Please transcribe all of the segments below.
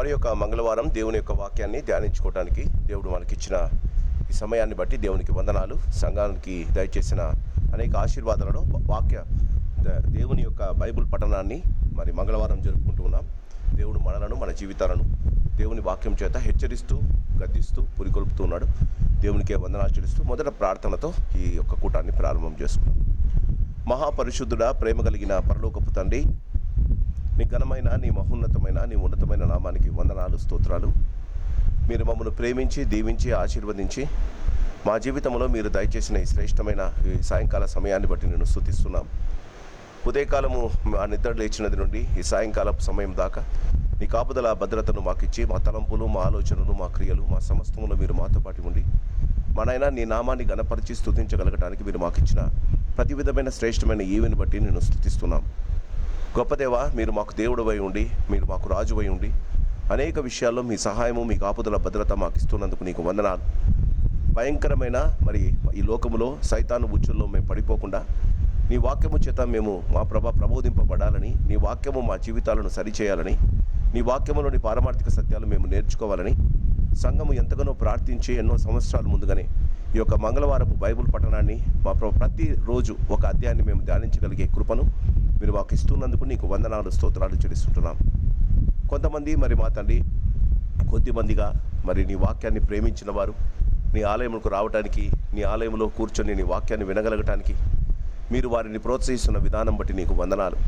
మరి యొక్క మంగళవారం దేవుని యొక్క వాక్యాన్ని ధ్యానించుకోవడానికి దేవుడు మనకిచ్చిన ఈ సమయాన్ని బట్టి దేవునికి వందనాలు. సంఘానికి దయచేసిన అనేక ఆశీర్వాదాలలో దేవుని యొక్క బైబిల్ పఠనాన్ని మరి మంగళవారం జరుపుకుంటూ ఉన్నాం. దేవుడు మనలను, మన జీవితాలను దేవుని వాక్యం చేత హెచ్చరిస్తూ, గద్దిస్తూ, పురికొల్పుతూ ఉన్నాడు. దేవునికే వందనాలు చెల్లిస్తూ మొదట ప్రార్థనతో ఈ యొక్క కూటాన్ని ప్రారంభం చేసుకున్నాం. మహాపరిశుద్ధుడా, ప్రేమ కలిగిన పరలోకపు తండ్రి, నీ ఘనమైన, నీ మహోన్నతమైన, నీ ఉన్నతమైన నామానికి వందనాలు, స్తోత్రాలు. మీరు మమ్మల్ని ప్రేమించి, దీవించి, ఆశీర్వదించి మా జీవితంలో మీరు దయచేసిన ఈ శ్రేష్టమైన ఈ సాయంకాల సమయాన్ని బట్టి నేను స్తుతిస్తున్నాం. ఉదయకాలము మా నిద్ర లేచినది నుండి ఈ సాయంకాలపు సమయం దాకా నీ కాపుదల భద్రతను మాకు ఇచ్చి, మా తలంపులు, మా ఆలోచనలు, మా క్రియలు, మా సమస్తములో మీరు మాతో పాటు ఉండి మా నాయన నీ నామాన్ని గణపరిచి స్తుతించగలగడానికి మీరు మాకు ఇచ్చిన ప్రతి విధమైన శ్రేష్టమైన ఈవెని బట్టి నేను స్తుతిస్తున్నాం. గొప్ప దేవా, మీరు మాకు దేవుడవై ఉండి, మీరు మాకు రాజువై ఉండి అనేక విషయాల్లో మీ సహాయము, మీ కాపుదల భద్రత మాకు ఇస్తున్నందుకు నీకు వందనాలు. భయంకరమైన మరి ఈ లోకములో సైతాను ఉచ్చుల్లో మేము పడిపోకుండా నీ వాక్యము చేత మేము మా ప్రబోధింపబడాలని, నీ వాక్యము మా జీవితాలను సరిచేయాలని, నీ వాక్యములోని పారమార్థిక సత్యాలు మేము నేర్చుకోవాలని సంఘము ఎంతగానో ప్రార్థించి ఎన్నో సంవత్సరాల ముందుగానే ఈ యొక్క మంగళవారపు బైబిల్ పఠనాన్ని మా ప్రతిరోజు ఒక అధ్యాయాన్ని మేము ధ్యానించగలిగే కృపను మీరు మాకు ఇస్తున్నందుకు నీకు వందనాలు, స్తోత్రాలు చెల్లిస్తుంటున్నాం. కొంతమంది మరి మా తండ్రి కొద్దిమందిగా మరి నీ వాక్యాన్ని ప్రేమించిన వారు నీ ఆలయములకు రావడానికి, నీ ఆలయంలో కూర్చొని నీ వాక్యాన్ని వినగలగటానికి మీరు వారిని ప్రోత్సహిస్తున్న విధానం బట్టి నీకు వందనాలు.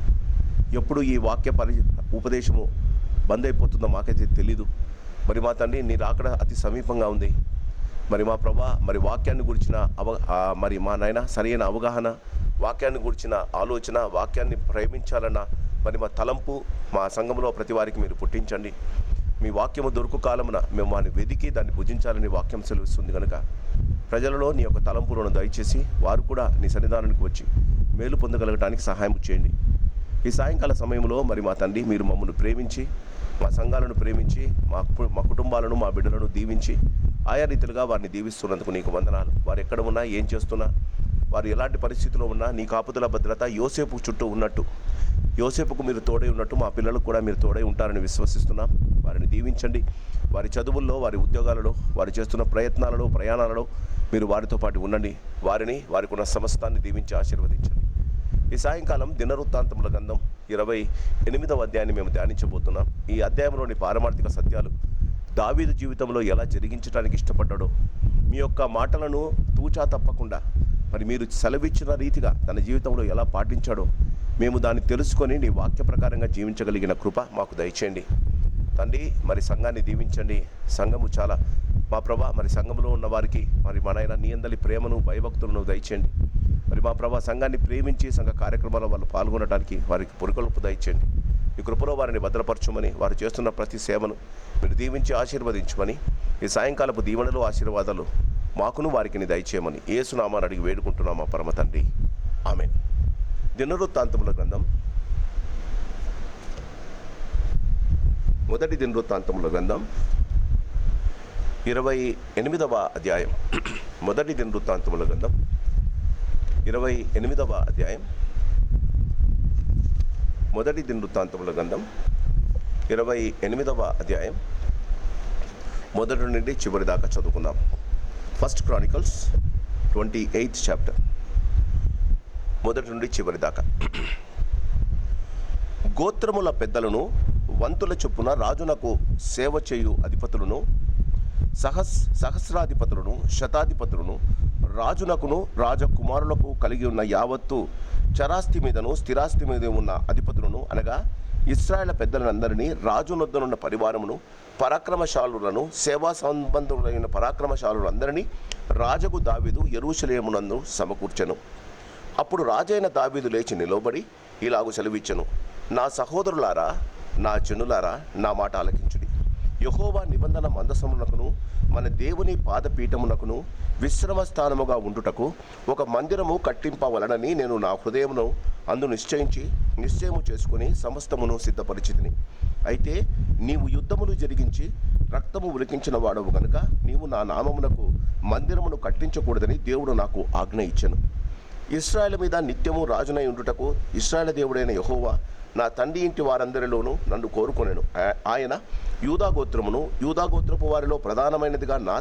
ఎప్పుడు ఈ వాక్య ఉపదేశము బంద్ అయిపోతుందో మాకైతే తెలీదు. మరి మా తండ్రి నీ రాకడ అతి సమీపంగా ఉంది. మరి మా ప్రభా, మరి వాక్యాన్ని గురించిన మరి మా నాయన సరైన అవగాహన, వాక్యాన్ని గురించిన ఆలోచన, వాక్యాన్ని ప్రేమించాలన్న మరి మా తలంపు మా సంఘంలో ప్రతి వారికి మీరు పుట్టించండి. మీ వాక్యము దొరుకు కాలమున మేము వారిని వెదికి దాన్ని భుజించాలని వాక్యం సెలవిస్తుంది కనుక ప్రజలలో నీ యొక్క తలంపులను దయచేసి వారు కూడా నీ సన్నిధానానికి వచ్చి మేలు పొందగలగడానికి సహాయం చేయండి. ఈ సాయంకాల సమయంలో మరి మా తండ్రి మీరు మమ్మల్ని ప్రేమించి, మా సంఘాలను ప్రేమించి, మా కుటుంబాలను, మా బిడ్డలను దీవించి ఆయా రీతిలుగా వారిని దీవిస్తున్నందుకు నీకు వందనాలు. వారు ఎక్కడ ఉన్నా, ఏం చేస్తున్నా, వారు ఎలాంటి పరిస్థితిలో ఉన్నా నీ కాపుదల భద్రత యోసేపు చుట్టూ ఉన్నట్టు, యోసేపుకు మీరు తోడై ఉన్నట్టు మా పిల్లలకు కూడా మీరు తోడై ఉంటారని విశ్వసిస్తున్నాం. వారిని దీవించండి. వారి చదువుల్లో, వారి ఉద్యోగాలలో, వారు చేస్తున్న ప్రయత్నాలలో, ప్రయాణాలలో మీరు వారితో పాటు ఉండండి. వారికి ఉన్న సమస్తాన్ని దీవించి ఆశీర్వదించండి. ఈ సాయంకాలం దినవృత్తాంతముల గ్రంథం 28వ అధ్యాయాన్ని మేము ధ్యానించబోతున్నాం. ఈ అధ్యాయంలోని పారమార్థిక సత్యాలు దావీదు జీవితంలో ఎలా జరిగించడానికి ఇష్టపడ్డాడో, మీ యొక్క మాటలను తూచా తప్పకుండా మరి మీరు సెలవిచ్చిన రీతిగా తన జీవితంలో ఎలా పాటించాడో మేము దాన్ని తెలుసుకొని నీ వాక్య ప్రకారంగా జీవించగలిగిన కృప మాకు దయచేయండి తండ్రి. మరి సంఘాన్ని దీవించండి. సంఘము చాలా మా ప్రభా, మరి సంఘంలో ఉన్న వారికి మరి మా నాయన నీ అందరి ప్రేమను, భయభక్తులను దయచేయండి. మరి మా ప్రభా, సంఘాన్ని ప్రేమించి సంఘ కార్యక్రమాల్లో వాళ్ళు పాల్గొనడానికి వారికి పురికొల్పు దయచేయండి. ఈ కృపలో వారిని భద్రపరచమని, వారు చేస్తున్న ప్రతి సేవను మీరు దీవించి ఆశీర్వదించమని, ఈ సాయంకాలపు దీవెనలు, ఆశీర్వాదాలు మాకును వారికి దయచేయమని యేసునామాన్ని అడిగి వేడుకుంటున్నాం మా పరమ తండ్రి, ఆమేన్. దినవృత్తాంతముల గ్రంథం, మొదటి దినవృత్తాంతముల గ్రంథం 28వ అధ్యాయం. మొదటి దినవృత్తాంతముల గ్రంథం 28వ అధ్యాయం. మొదటి దినవృత్తాంతముల గ్రంథం 28వ అధ్యాయం మొదటి నుండి చివరి దాకా చదువుకుందాం. ఫస్ట్ క్రానికల్స్ 28th చాప్టర్, మొదటి నుండి చివరి దాకా. గోత్రముల పెద్దలను, వంతుల చొప్పున రాజునకు సేవ చేయు అధిపతులను, సహస్రాధిపతులను, శతాధిపతులను, రాజునకును రాజకుమారులకు కలిగి ఉన్న యావత్తు చరాస్తి మీదను స్థిరాస్తి మీద ఉన్న అధిపతులను, అనగా ఇశ్రాయేలు పెద్దలందరినీ, రాజునొద్దనున్న పరివారమును, పరాక్రమశాలులను, సేవా సంబంధులైన పరాక్రమశాలులందరినీ రాజగు దావీదు యెరూషలేమునందు సమకూర్చెను. అప్పుడు రాజైన దావీదు లేచి నిలబడి ఇలాగు సెలవిచ్చెను: నా సహోదరులారా, నా జనులారా, నా మాట ఆలకించుడి. యెహోవా నిబంధన మందసమునకును, మన దేవుని పాదపీఠమునకును విశ్రమ స్థానముగా ఉండుటకు ఒక మందిరము కట్టింపవలనని నేను నా హృదయమును అందు నిశ్చయము చేసుకుని సమస్తమును సిద్ధపరిచితిని. అయితే నీవు యుద్ధములు జరిగించి రక్తము ఉలికించిన వాడవు గనుక నీవు నా నామమునకు మందిరమును కట్టించకూడదని దేవుడు నాకు ఆజ్ఞ ఇచ్చెను. ఇశ్రాయేలు మీద నిత్యము రాజునై ఉండుటకు ఇశ్రాయేలు దేవుడైన యెహోవా నా తండ్రి ఇంటి వారందరిలోనూ నన్ను కోరుకొనెను. ఆయన యూదాగోత్రపు వారిలో ప్రధానమైనదిగా నా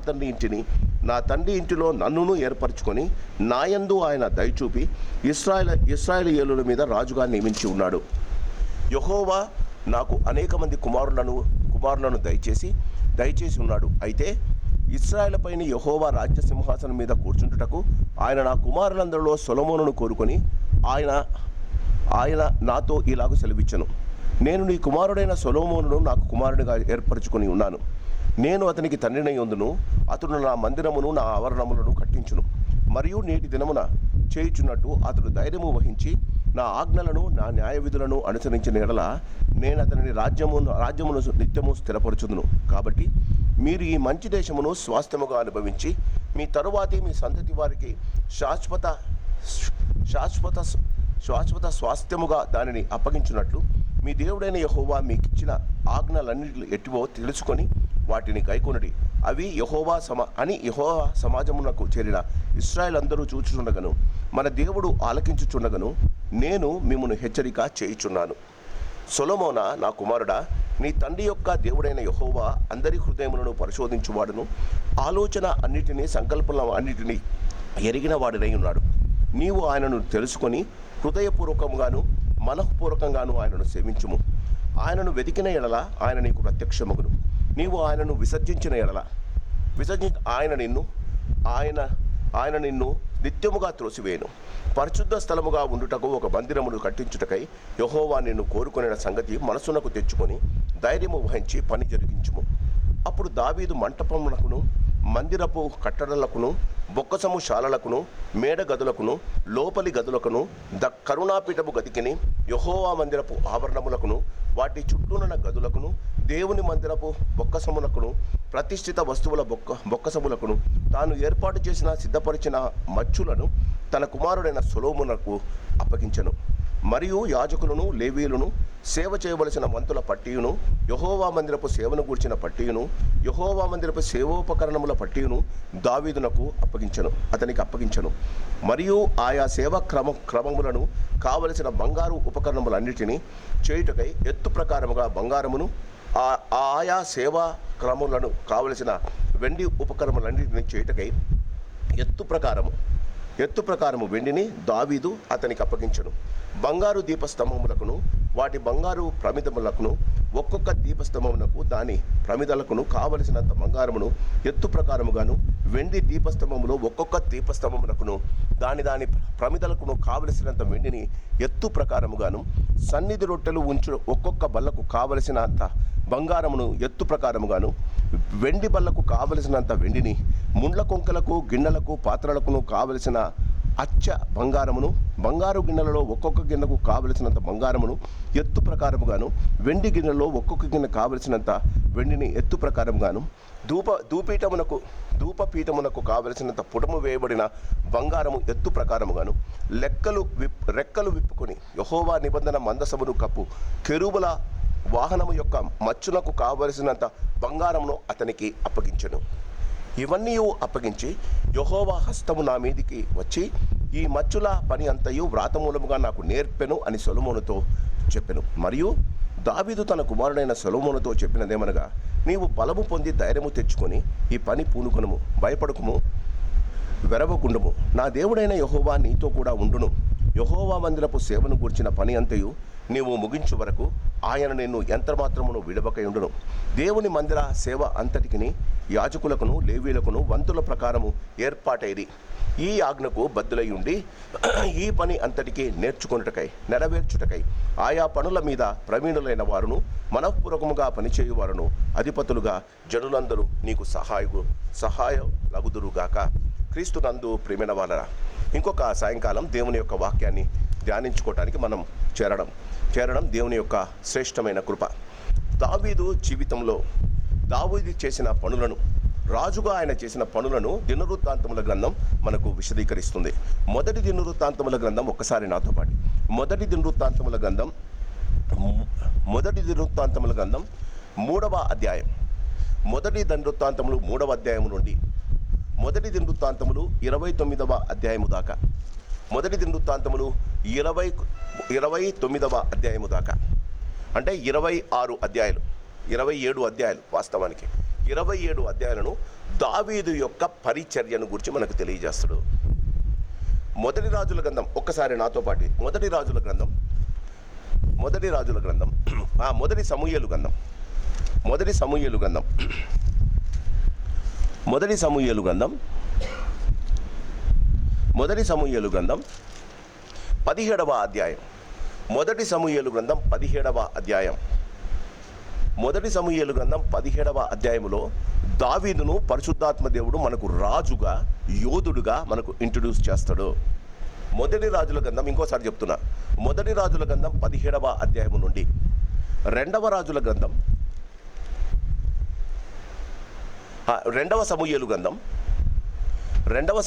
తండ్రి ఇంటిలో నన్నును ఏర్పరచుకొని నాయందు ఆయన దయచూపి ఇశ్రాయేలీయుల మీద రాజుగా నియమించి ఉన్నాడు. యెహోవా నాకు అనేక మంది కుమారులను దయచేసి ఉన్నాడు. అయితే ఇశ్రాయేలు పైన యెహోవా రాజ్య సింహాసనం మీద కూర్చుంటుటకు ఆయన నా కుమారులందరిలో సొలొమోనును కోరుకొని ఆయన నాతో ఇలాగ సెలవిచ్చెను. నేను నీ కుమారుడైన సొలొమోనును నాకు కుమారుడిగా ఏర్పరచుకొని ఉన్నాను. నేను అతనికి తండ్రినై ఉందును. అతడు నా మందిరమును నా ఆవరణములను కట్టించును. మరియు నేటి దినమున చేయుచున్నట్టు అతడు ధైర్యము వహించి నా ఆజ్ఞలను నా న్యాయ విధులను అనుసరించిన ఎడల నేను అతని రాజ్యమును నిత్యము స్థిరపరచుదును. కాబట్టి మీరు ఈ మంచి దేశమును స్వాస్థ్యముగా అనుభవించి మీ తరువాతి మీ సంతతి వారికి శాశ్వత స్వాస్థ్యముగా దానిని అప్పగించున్నట్లు మీ దేవుడైన యెహోవా మీకిచ్చిన ఆజ్ఞలన్నిటి ఎట్టివో తెలుసుకొని వాటిని గైకొనుడి. అవి యెహోవా సమాజమునకు చేరిన ఇశ్రాయేలు అందరూ చూచుచుండగను మన దేవుడు ఆలకించుచుండగను నేను మిమ్మును హెచ్చరిక చేయుచున్నాను. సొలొమోనా, నా కుమారుడా, నీ తండ్రి యొక్క దేవుడైన యెహోవా అందరి హృదయములను పరిశోధించువాడును, ఆలోచన అన్నిటినీ సంకల్పం అన్నిటినీ ఎరిగిన వాడినై ఉన్నాడు. నీవు ఆయనను తెలుసుకొని హృదయపూర్వకంగాను మనఃపూర్వకంగాను ఆయనను సేవించుము. ఆయనను వెతికిన ఎడల ఆయన నీకు ప్రత్యక్షమగును. నీవు ఆయనను విసర్జించిన ఎడల ఆయన నిన్ను నిత్యముగా త్రోసివేయను. పరిశుద్ధ స్థలముగా ఉండుటకు ఒక మందిరమును కట్టించుటకై యెహోవా నిన్ను కోరుకొనిన సంగతి మనసునకు తెచ్చుకొని ధైర్యము వహించి పని జరిగించుము. అప్పుడు దావీదు మంటపమునకును మందిరపు కట్టడలకును బొక్కసము శాలలకును మేడ గదులకును లోపలి గదులకును కరుణాపీఠపు గదికిని యెహోవా మందిరపు ఆవరణములకును వాటి చుట్టూనున్న గదులకును దేవుని మందిరపు బొక్కసములకును ప్రతిష్ఠిత వస్తువుల బొక్కసములకును తాను ఏర్పాటు చేసిన సిద్ధపరిచిన మచ్చులను తన కుమారుడైన సొలొమోనుకు అప్పగించెను. మరియు యాజకులను లేవీయులను సేవ చేయవలసిన వంతుల పట్టియును యెహోవా మందిరపు సేవను గూర్చిన పట్టియును యెహోవా మందిరపు సేవోపకరణముల పట్టియును దావీదునకు అతనికి అప్పగించెను. మరియు ఆయా సేవ క్రమములను కావలసిన బంగారు ఉపకరణములన్నిటినీ చేయుటకై ఎత్తు ప్రకారముగా బంగారమును ఆయా సేవా క్రమములను కావలసిన వెండి ఉపకరణములన్నిటినీ చేయుటకై ఎత్తు ప్రకారము వెండిని దావీదు అతనికి అప్పగించెను. బంగారు దీపస్తంభములకును వాటి బంగారు ప్రమిదములకును ఒక్కొక్క దీపస్తంభమునకు దాని ప్రమిదలకును కావలసినంత బంగారమును ఎత్తు ప్రకారముగాను వెండి దీపస్తంభములో ఒక్కొక్క దీపస్తంభమునకును దాని ప్రమిదలకును కావలసినంత వెండిని ఎత్తు ప్రకారముగాను సన్నిధి రొట్టెలు ఒక్కొక్క బల్లకు కావలసినంత బంగారమును ఎత్తు ప్రకారముగాను వెండి బల్లకు కావలసినంత వెండిని ముండ్ల కొంకలకు గిన్నెలకు పాత్రలకును కావలసిన అచ్చ బంగారమును బంగారు గిన్నెలలో ఒక్కొక్క గిన్నెకు కావలసినంత బంగారమును ఎత్తు ప్రకారముగాను వెండి గిన్నెలో ఒక్కొక్క గిన్నె కావలసినంత వెండిని ఎత్తు ప్రకారముగాను ధూపపీఠమునకు కావలసినంత పుటము వేయబడిన బంగారము ఎత్తు ప్రకారముగాను రెక్కలు విప్పుకొని యెహోవా నిబంధన మందసమును కప్పు కెరూబుల వాహనము యొక్క మచ్చునకు కావలసినంత బంగారమును అతనికి అప్పగించెను. ఇవన్నీ అప్పగించి యెహోవా హస్తము నా మీదికి వచ్చి ఈ మచ్చుల పని అంతయు వ్రాతమూలముగా నాకు నేర్పెను అని సొలొమోనుతో చెప్పెను. మరియు దావీదు తన కుమారుడైన సొలొమోనుతో చెప్పినదేమనగా, నీవు బలము పొంది ధైర్యము తెచ్చుకొని ఈ పని పూనుకొనుము, భయపడకుము, వెరవకుండుము. నా దేవుడైన యెహోవా నీతో కూడా ఉండును. యెహోవా మందిరపు సేవను గూర్చిన పని అంతయు నీవు ముగించు వరకు ఆయన నిన్ను యంత్రమాత్రమును విడవకయుండును. దేవుని మందిర సేవ అంతటికిని యాజకులకును లేవీయులకును వంతుల ప్రకారము ఏర్పాటైరి ఈ ఆజ్ఞకు బద్దులై ఉండి ఈ పని అంతటికి నెరవేర్చుటకై ఆయా పనుల మీద ప్రవీణులైన వారును మనఃపూర్వకముగా పనిచేయువారును అధిపతులుగా జనులందరూ నీకు సహాయలగుదురుగాక. క్రీస్తునందు ప్రియమైన వాళ్ళరా, ఇంకొక సాయంకాలం దేవుని యొక్క వాక్యాన్ని ధ్యానించుకోవటానికి మనం చేరడం దేవుని యొక్క శ్రేష్టమైన కృప. దావీదు జీవితంలో దావీదు చేసిన పనులను, రాజుగా ఆయన చేసిన పనులను దినవృత్తాంతముల గ్రంథం మనకు విశదీకరిస్తుంది. మొదటి దినవృత్తాంతముల గ్రంథం ఒక్కసారి నాతో పాటు మొదటి దినవృత్తాంతముల గ్రంథం 3వ అధ్యాయం, మొదటి దినవృత్తాంతములు 3వ అధ్యాయం నుండి మొదటి దినవృత్తాంతములు 29వ అధ్యాయము దాకా, మొదటి దినవృత్తాంతములు 29వ అధ్యాయము దాకా, అంటే 26 అధ్యాయాలు. 27 అధ్యాయాలు, వాస్తవానికి 27 అధ్యాయాలను దావీదు యొక్క పరిచర్యను గురించి మనకు తెలియజేస్తాడు. మొదటి రాజుల గ్రంథం, ఒక్కసారి నాతో పాటు మొదటి సమూయేలు గ్రంథం 17వ అధ్యాయం. మొదటి సమూయేలు గ్రంథం 17వ అధ్యాయం. మొదటి సమూయేలు గ్రంథం 17వ అధ్యాయములో దావీదును పరిశుద్ధాత్మ దేవుడు మనకు రాజుగా, యోధుడుగా మనకు ఇంట్రడ్యూస్ చేస్తాడు. మొదటి రాజుల గ్రంథం, ఇంకోసారి చెప్తున్నా, మొదటి రాజుల గ్రంథం 17వ అధ్యాయము నుండి రెండవ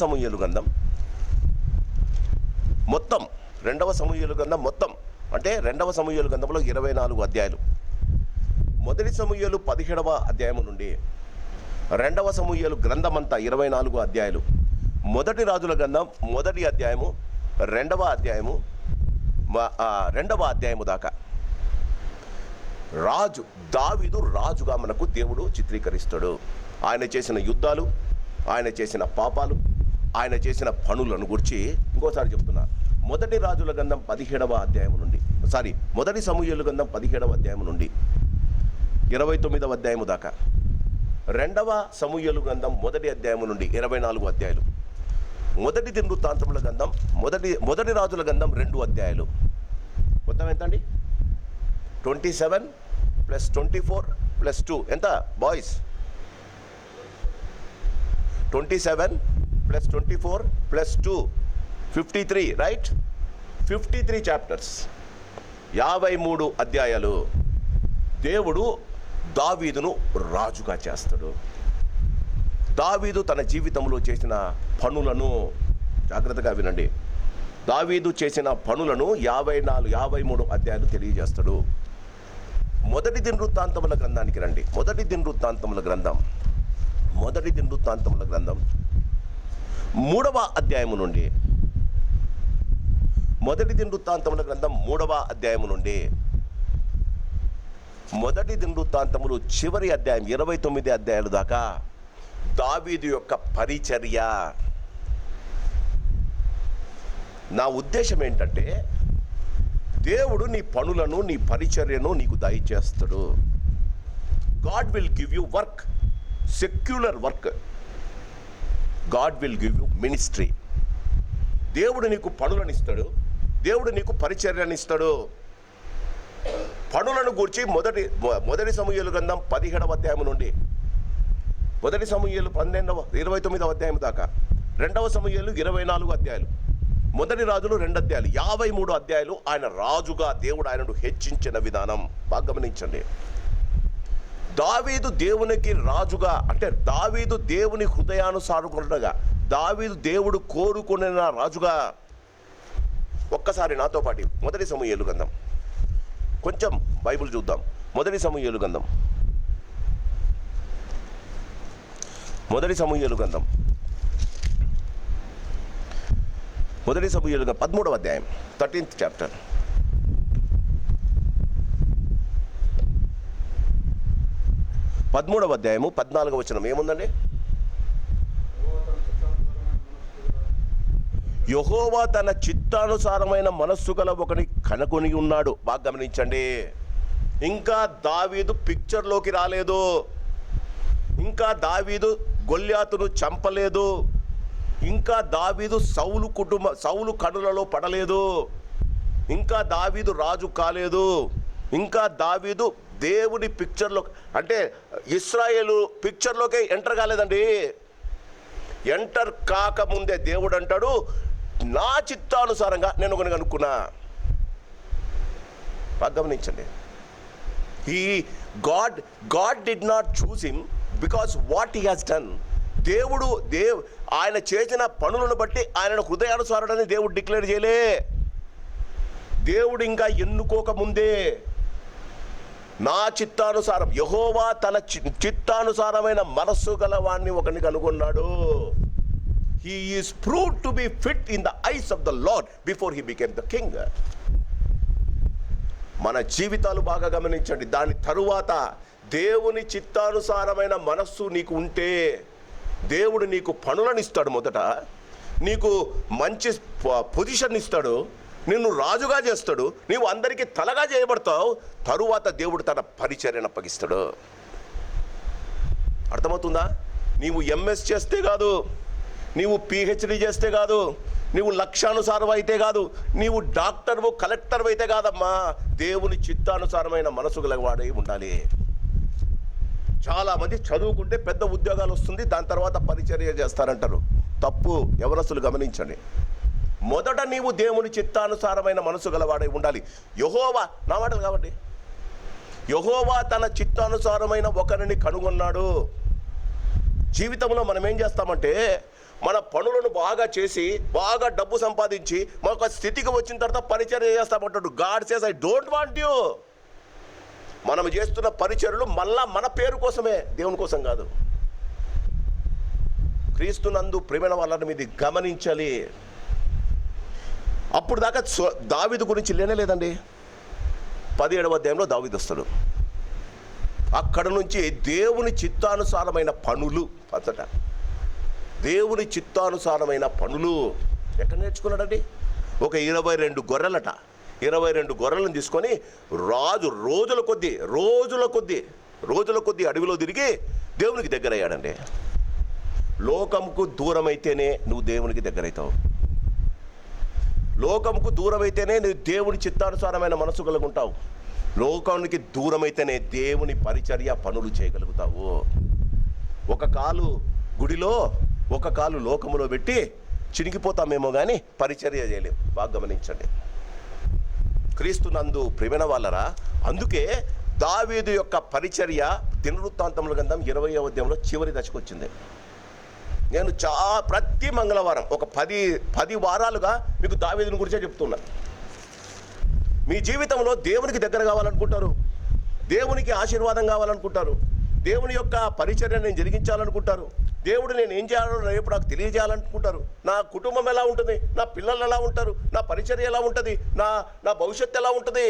సమూయేలు గ్రంథం మొత్తం అంటే రెండవ సమూయేలు గ్రంథంలో 24 అధ్యాయాలు. మొదటి సమూయేలు 17వ అధ్యాయము నుండి రెండవ సమూయేలు గ్రంథమంతా 24 అధ్యాయాలు. మొదటి రాజుల గ్రంథం మొదటి అధ్యాయము రెండవ అధ్యాయము దాకా దావీదు రాజుగా మనకు దేవుడు చిత్రీకరిస్తాడు. ఆయన చేసిన యుద్ధాలు, ఆయన చేసిన పాపాలు, ఆయన చేసిన పనులను గురించి ఇంకోసారి చెప్తున్నా. మొదటి రాజుల గ్రంథం 17వ అధ్యాయము నుండి మొదటి సమూయేలు గ్రంథం 17వ అధ్యాయము నుండి 29వ అధ్యాయము దాకా, రెండవ సమూయేలు గ్రంథం మొదటి అధ్యాయము నుండి 24 అధ్యాయాలు, మొదటి దినవృత్తాంతముల గ్రంథం మొదటి రాజుల గ్రంథం 2 అధ్యాయాలు. మొత్తం ఎంత అండి? 27 + 24 + 2 ఎంత బాయ్స్? 27 + 24 + 2 53, రైట్? 53 చాప్టర్స్, 53 అధ్యాయాలు. దేవుడు దావీదును రాజుగా చేస్తాడు. దావీదు తన జీవితంలో చేసిన పనులను జాగ్రత్తగా వినండి. దావీదు చేసిన పనులను 53 అధ్యాయాలు తెలియజేస్తాడు. మొదటి దినవృత్తాంతముల గ్రంథానికి రండి. మొదటి దినవృత్తాంతముల గ్రంథం 3వ అధ్యాయము నుండి, మొదటి దినవృత్తాంతముల గ్రంథం 3వ అధ్యాయము నుండి మొదటి దినవృత్తాంతములు చివరి అధ్యాయం 29 అధ్యాయాలు దాకా దావీదు యొక్క పరిచర్య. నా ఉద్దేశం ఏంటంటే, దేవుడు నీ పనులను, నీ పరిచర్యను నీకు దయచేస్తాడు. God will give you work, secular work. God will give you ministry. దేవుడు నీకు పనులను ఇస్తాడు, దేవుడు నీకు పరిచర్యను ఇస్తాడు. పనులను గూర్చి మొదటి సమూయేలు గ్రంథం 17వ అధ్యాయం నుండి మొదటి సమూయేలు 29వ అధ్యాయం దాకా, రెండవ సమూయేలు 24 అధ్యాయాలు, మొదటి రాజులు 2 అధ్యాయాలు, 53 అధ్యాయాలు ఆయన రాజుగా దేవుడు ఆయనను హెచ్చించిన విధానం బాగా గమనించండి. దావీదు దేవునికి రాజుగా, అంటే దావీదు దేవుని హృదయానుసారుగా, దావీదు దేవుడు కోరుకున్న రాజుగా. ఒక్కసారి నాతో పాటు మొదటి సమూయేలు గ్రంథం, కొంచెం బైబిల్ చూద్దాం. మొదటి సమూయేలు గ్రంథం 13వ అధ్యాయం, 13th చాప్టర్. 13వ అధ్యాయము 14వ వచనం ఏముందండి? యెహోవా తన చిత్తానుసారమైన మనస్సు గల ఒకని కనుగొని ఉన్నాడు. బాగా గమనించండి. ఇంకా దావీదు పిక్చర్లోకి రాలేదు. ఇంకా దావీదు గొల్యాతును చంపలేదు. ఇంకా దావీదు సౌలు కనులలో పడలేదు. ఇంకా దావీదు రాజు కాలేదు. ఇంకా దావీదు దేవుడి పిక్చర్లో, అంటే ఇశ్రాయేలు పిక్చర్లోకే ఎంటర్ కాలేదండి. ఎంటర్ కాకముందే దేవుడు అంటాడు, నా చిత్తానుసారంగా నేను ఒకని కనుక్కున్నా. గమనించండి. God did not choose him because what he has done. ఆయన చేసిన పనులను బట్టి ఆయనను హృదయానుసారుడని దేవుడు డిక్లేర్ చేయలే. దేవుడు ఇంకా ఎన్నుకోకముందే నా చిత్తానుసారం, యెహోవా తన చిత్తానుసారమైన మనస్సు గలవాణ్ణి ఒకని కనుగొన్నాడు. He is proved to be fit in the eyes of the Lord before he became the king. మన జీవితాలు బాగా గమనించండి. దాని తరువాత దేవుని చిత్తానుసారమైన మనస్సు నీకు ఉంటే దేవుడు నీకు పనులను ఇస్తాడు. మొదట నీకు మంచి పొజిషన్ ఇస్తాడు, నిన్ను రాజుగా చేస్తాడు, నీవు అందరికీ తలగా చేయబడతావు. తరువాత దేవుడు తన పరిచర్యను అప్పగిస్తాడు. అర్థమవుతుందా? నీవు ఎంఎస్ చేస్తే కాదు, నీవు పిహెచ్డి చేస్తే కాదు, నీవు లక్ష్యానుసారం అయితే కాదు, నీవు డాక్టర్వు కలెక్టర్ అయితే కాదమ్మా. దేవుని చిత్తానుసారమైన మనసు గలవాడై ఉండాలి. చాలామంది చదువుకుంటే పెద్ద ఉద్యోగాలు వస్తుంది, దాని తర్వాత పరిచర్య చేస్తారంటారు. తప్పు. యవనస్తులు గమనించండి. మొదట నీవు దేవుని చిత్తానుసారమైన మనసు గలవాడై ఉండాలి. యెహోవా, నా మాటలు కాబట్టి, యెహోవా తన చిత్తానుసారమైన ఒకరిని కనుగొన్నాడు. జీవితంలో మనం ఏం చేస్తామంటే మన పనులను బాగా చేసి బాగా డబ్బు సంపాదించి ఒక స్థితికి వచ్చిన తర్వాత పరిచర్య చేస్తామంటాడు. God says I don't want you. మనం చేస్తున్న పరిచర్యలు మళ్ళా మన పేరు కోసమే, దేవుని కోసం కాదు. క్రీస్తునందు ప్రేమైన వాళ్ళని మీది గమనించాలి. అప్పుడు దాకా దావీదు గురించి లేదండి. 17వ అధ్యాయంలో దావీదు వస్తాడు. అక్కడ నుంచి దేవుని చిత్తానుసారమైన పనులు, పచ్చట దేవుని చిత్తానుసారమైన పనులు ఎక్కడ నేర్చుకున్నాడండి? ఒక 22 గొర్రెలట. 22 గొర్రెలను తీసుకొని రాజు రోజుల కొద్దీ అడవిలో తిరిగి దేవునికి దగ్గర అయ్యాడండి. లోకంకు దూరమైతేనే నువ్వు దేవునికి దగ్గరవుతావు. లోకంకు దూరమైతేనే నువ్వు దేవుని చిత్తానుసారమైన మనసు కలుగుంటావు. లోకానికి దూరమైతేనే దేవుని పరిచర్య పనులు చేయగలుగుతావు. ఒక కాలు గుడిలో ఒక కాలు లోకములో పెట్టి చినిగిపోతామేమో కానీ పరిచర్య చేయలేము. బాగా గమనించండి. క్రీస్తునందు ప్రేమైన వాళ్ళరా, అందుకే దావీదు యొక్క పరిచర్య దినవృత్తాంతముల గ్రంథం 20వ అధ్యాయంలో చివరి దశకు వచ్చింది. నేను ప్రతి మంగళవారం ఒక 10 వారాలుగా మీకు దావీదుని గురించే చెప్తున్నా. మీ జీవితంలో దేవునికి దగ్గర కావాలనుకుంటారు, దేవునికి ఆశీర్వాదం కావాలనుకుంటారు, దేవుని యొక్క పరిచర్య నేను జరిగించాలనుకుంటారు, దేవుడు నేను ఏం చేయాలో రేపు నాకు తెలియజేయాలనుకుంటారు. నా కుటుంబం ఎలా ఉంటుంది, నా పిల్లలు ఎలా ఉంటారు, నా పరిచర్య ఎలా ఉంటుంది, నా భవిష్యత్తు ఎలా ఉంటుంది.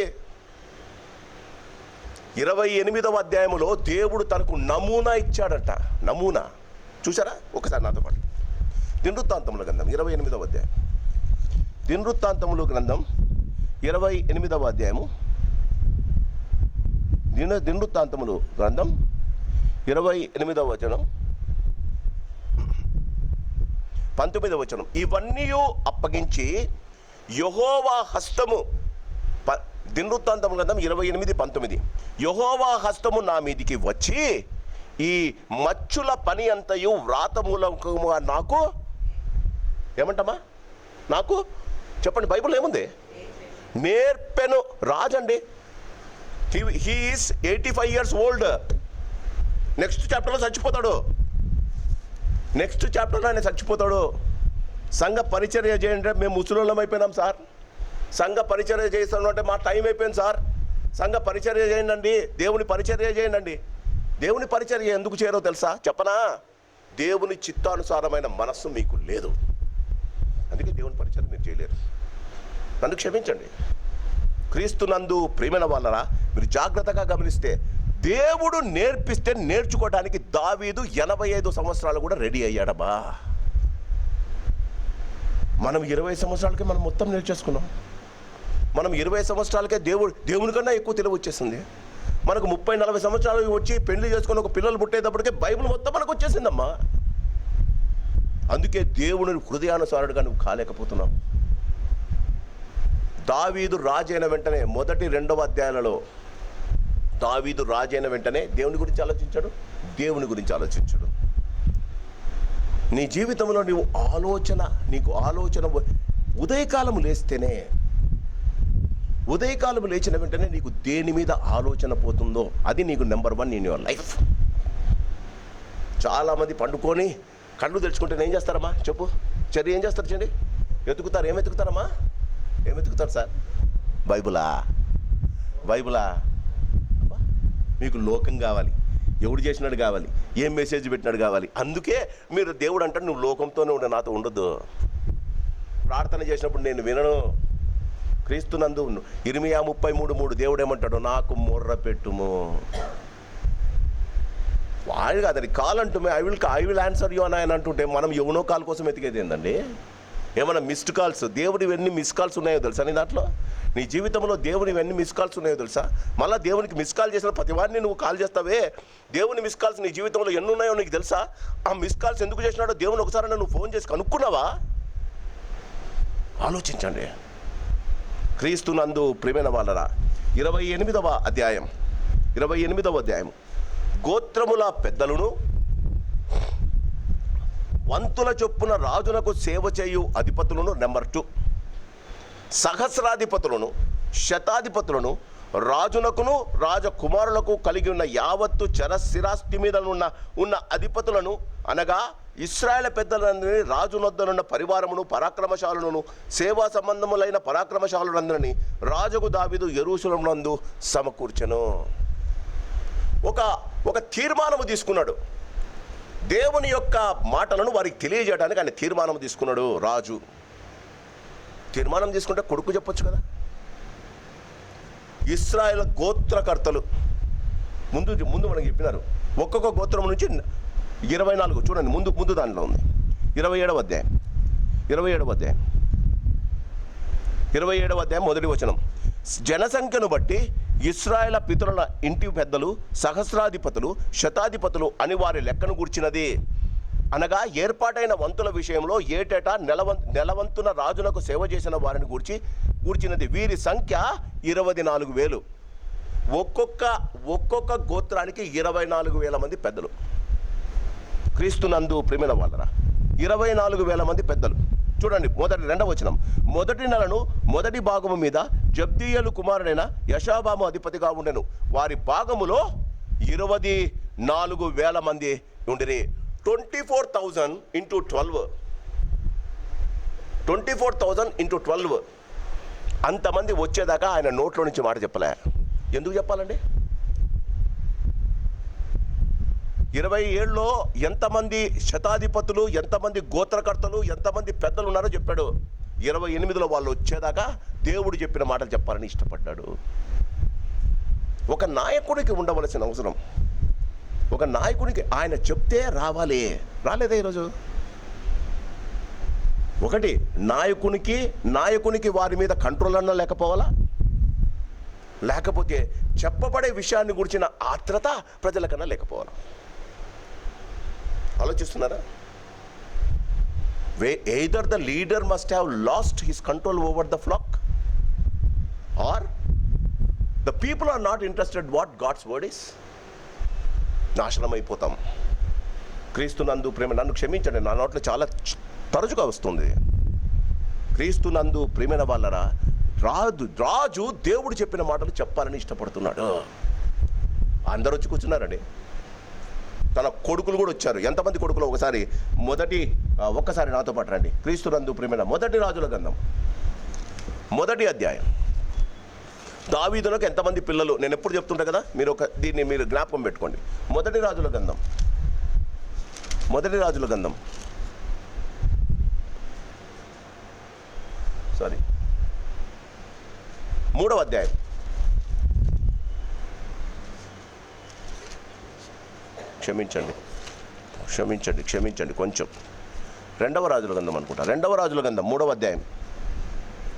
28వ అధ్యాయంలో దేవుడు తనకు నమూనా ఇచ్చాడట. నమూనా చూసారా? ఒకసారి నాతో పాటు దినవృత్తాంతముల గ్రంథం 28వ అధ్యాయం. దినవృత్తాంతముల గ్రంథం 28వ అధ్యాయము. దినవృత్తాంతములు గ్రంథం 28వ వచనం 19వ వచనం. ఇవన్నీ అప్పగించి యెహోవా హస్తము, దినవృత్తాంతముల గ్రంథం 28:19. యెహోవా హస్తము నా మీదికి వచ్చి ఈ మచ్చుల పని అంతయు వ్రాత మూలకముగా నాకు ఏమంటమా? నాకు చెప్పండి, బైబిల్ ఏముంది? నేర్పెను. రాజండి, he is 85 years old. Next చాప్టర్లో చచ్చిపోతాడు. ఆయన చచ్చిపోతాడు. సంఘ పరిచర్య చేయండి. మేము ముసలోళ్ళం అయిపోయినాం సార్, సంఘ పరిచర్య చేస్తాను అంటే మా టైం అయిపోయింది సార్, సంఘ పరిచర్య చేయండి, దేవుని పరిచర్య చేయండి. దేవుని పరిచర్య ఎందుకు చేయరో తెలుసా? చెప్పనా? దేవుని చిత్తానుసారమైన మనస్సు మీకు లేదు, అందుకే దేవుని పరిచర్య మీరు చేయలేరు. నన్ను క్షమించండి. క్రీస్తునందు ప్రేమైన వాళ్ళరా, మీరు జాగ్రత్తగా గమనిస్తే దేవుడు నేర్పిస్తే నేర్చుకోవడానికి దావీదు 85 సంవత్సరాలు కూడా రెడీ అయ్యాడబ్బా. మనం 20 సంవత్సరాలకే మనం మొత్తం నేర్చేసుకున్నాం. మనం 20 సంవత్సరాలకే దేవుని కన్నా ఎక్కువ తెలివి వచ్చేసింది. మనకు 30-40 సంవత్సరాలు వచ్చి పెళ్లి చేసుకొని ఒక పిల్లలు పుట్టేటప్పటికే బైబిల్ మొత్తం మనకు వచ్చేసిందమ్మా. అందుకే దేవుని హృదయానుసారుడుగా నువ్వు కాలేకపోతున్నావు. దావీదు రాజైన వెంటనే మొదటి 2వ అధ్యాయాలలో దావీదు రాజైన వెంటనే దేవుని గురించి ఆలోచించాడు, దేవుని గురించి ఆలోచించాడు. నీ జీవితంలో నీకు ఆలోచన ఉదయకాలం లేచిన వెంటనే నీకు దేని మీద ఆలోచన పోతుందో అది నీకు నెంబర్ 1 ఇన్ యువర్ లైఫ్. చాలామంది పండుకొని కళ్ళు తెరుచుకుంటే ఏం చేస్తారమ్మా? చెప్పు, ఏం చేస్తారు? చూడండి, ఎతుకుతారు. ఏం ఎతుకుతారు సార్? బైబులా. మీకు లోకం కావాలి, ఎవడు చేసినాడు కావాలి, ఏం మెసేజ్ పెట్టినాడు కావాలి. అందుకే మీరు దేవుడు అంటాడు నువ్వు లోకంతోనే ఉండే, నాతో ఉండొద్దు. ప్రార్థన చేసినప్పుడు నేను వినను. క్రీస్తునందు ఇర్మియా 33:3 దేవుడు ఏమంటాడు? నాకు మొర్ర పెట్టుము. వాడు కాదని call unto me I will answer you అని ఆయన అంటుంటే మనం ఎవనో కాల్ కోసం ఎతికేది ఏందండి? ఏమన్నా మిస్డ్ కాల్స్, దేవుడి ఎన్ని మిస్ కాల్స్ ఉన్నాయో తెలుసా నీ దాంట్లో? నీ జీవితంలో దేవుని ఎన్ని మిస్ కాల్స్ ఉన్నాయో తెలుసా? మళ్ళీ దేవునికి మిస్ కాల్ చేసిన ప్రతి వాడిని నువ్వు కాల్ చేస్తావే, దేవుని మిస్ కాల్స్ నీ జీవితంలో ఎన్ని ఉన్నాయో నీకు తెలుసా? ఆ మిస్ కాల్స్ ఎందుకు చేసినాడో దేవుని ఒకసారి నువ్వు ఫోన్ చేసి కనుక్కున్నావా? ఆలోచించండి. క్రీస్తునందు ప్రియమైన వాళ్ళరా, 28వ అధ్యాయం గోత్రముల పెద్దలను వంతుల చొప్పున రాజునకు సేవ చేయు అధిపతులను, నెంబర్ 2 సహస్రాధిపతులను, శతాధిపతులను, రాజునకును రాజకుమారులకు కలిగి ఉన్న యావత్తు చరస్థిరాస్తి మీద ఉన్న అధిపతులను, అనగా ఇశ్రాయేలు పెద్దలందరినీ, రాజునొద్దనున్న పరివారమును, పరాక్రమశాలను, సేవా సంబంధములైన పరాక్రమశాలులందరినీ రాజుకు దావీదు యెరూషలేమునందు సమకూర్చెను. ఒక తీర్మానము తీసుకున్నాడు. దేవుని యొక్క మాటలను వారికి తెలియజేయడానికి ఆయన తీర్మానం తీసుకున్నాడు. రాజు తీర్మానం తీసుకుంటే కొడుకు చెప్పొచ్చు కదా. ఇశ్రాయేలు గోత్రకర్తలు ముందు మనకు చెప్పినారు. ఒక్కొక్క గోత్రం నుంచి 24 చూడండి, ముందు దాంట్లో ఉంది. 27వ అధ్యాయం 1వ వచనం. జనసంఖ్యను బట్టి ఇశ్రాయేలు పితరుల ఇంటి పెద్దలు, సహస్రాధిపతులు, శతాధిపతులు అని వారి లెక్కను గూర్చినది. అనగా ఏర్పాటైన వంతుల విషయంలో ఏటేటా నెలవంతున రాజునకు సేవ చేసిన వారిని గూర్చినది. వీరి సంఖ్య 24,000. ఒక్కొక్క గోత్రానికి 24,000 మంది పెద్దలు. క్రీస్తునందు ప్రియమైన వాళ్ళరా, 24,000 మంది పెద్దలు. చూడండి, 2వ వచనం. మొదటి నెలను మొదటి భాగము మీద జబ్దీయేలు కుమారుడైన యషాబాము అధిపతిగా ఉండెను. వారి భాగములో 24,000 మంది ఉండిరి. 24,000 into 12. 24,000 into 12. అంతమంది వచ్చేదాకా ఆయన నోట్లో నుంచి మాట చెప్పలే. ఎందుకు చెప్పాలండి? 27లో ఎంతమంది శతాధిపతులు, ఎంతమంది గోత్రకర్తలు, ఎంతమంది పెద్దలు ఉన్నారో చెప్పాడు. 28లో వాళ్ళు వచ్చేదాకా దేవుడు చెప్పిన మాటలు చెప్పాలని ఇష్టపడ్డాడు. ఒక నాయకుడికి ఉండవలసిన అవసరం, ఒక నాయకుడికి ఆయన చెప్తే రావాలి. రాలేదా ఈరోజు? ఒకటి, నాయకునికి వారి మీద కంట్రోల్ అన్నా లేకపోవాలా, లేకపోతే చెప్పబడే విషయాన్ని గురించిన ఆత్రత ప్రజలకన్నా లేకపోవాలా. ఆలోచిస్తున్నారా? Either the leader must have lost his control over the flock, or the people are not interested what God's word is. నాశనం అయిపోతాం. క్రీస్తునందు ప్రేమ, నన్ను క్షమించండి, నా నోట్లో చాలా తరచుగా వస్తుంది. క్రీస్తునందు ప్రేమైన వాళ్ళరా, రాజు దేవుడు చెప్పిన మాటలు చెప్పాలని ఇష్టపడుతున్నాడు. అందరూ వచ్చి కూర్చున్నారండి. తన కొడుకులు కూడా వచ్చారు. ఎంతమంది కొడుకులు? ఒక్కసారి నాతో పాటు రండి. క్రీస్తునందు ప్రేమైన మొదటి రాజుల గ్రంథం 1వ అధ్యాయం. దావీదునకు ఎంతమంది పిల్లలు? నేను ఎప్పుడు చెప్తుంటా కదా, దీన్ని మీరు జ్ఞాపకం పెట్టుకోండి. మొదటి రాజుల గ్రంథం 3వ అధ్యాయం. క్షమించండి కొంచెం. 2వ రాజుల గ్రంథం అనుకుంటా. 2వ రాజుల గ్రంథం 3వ అధ్యాయం.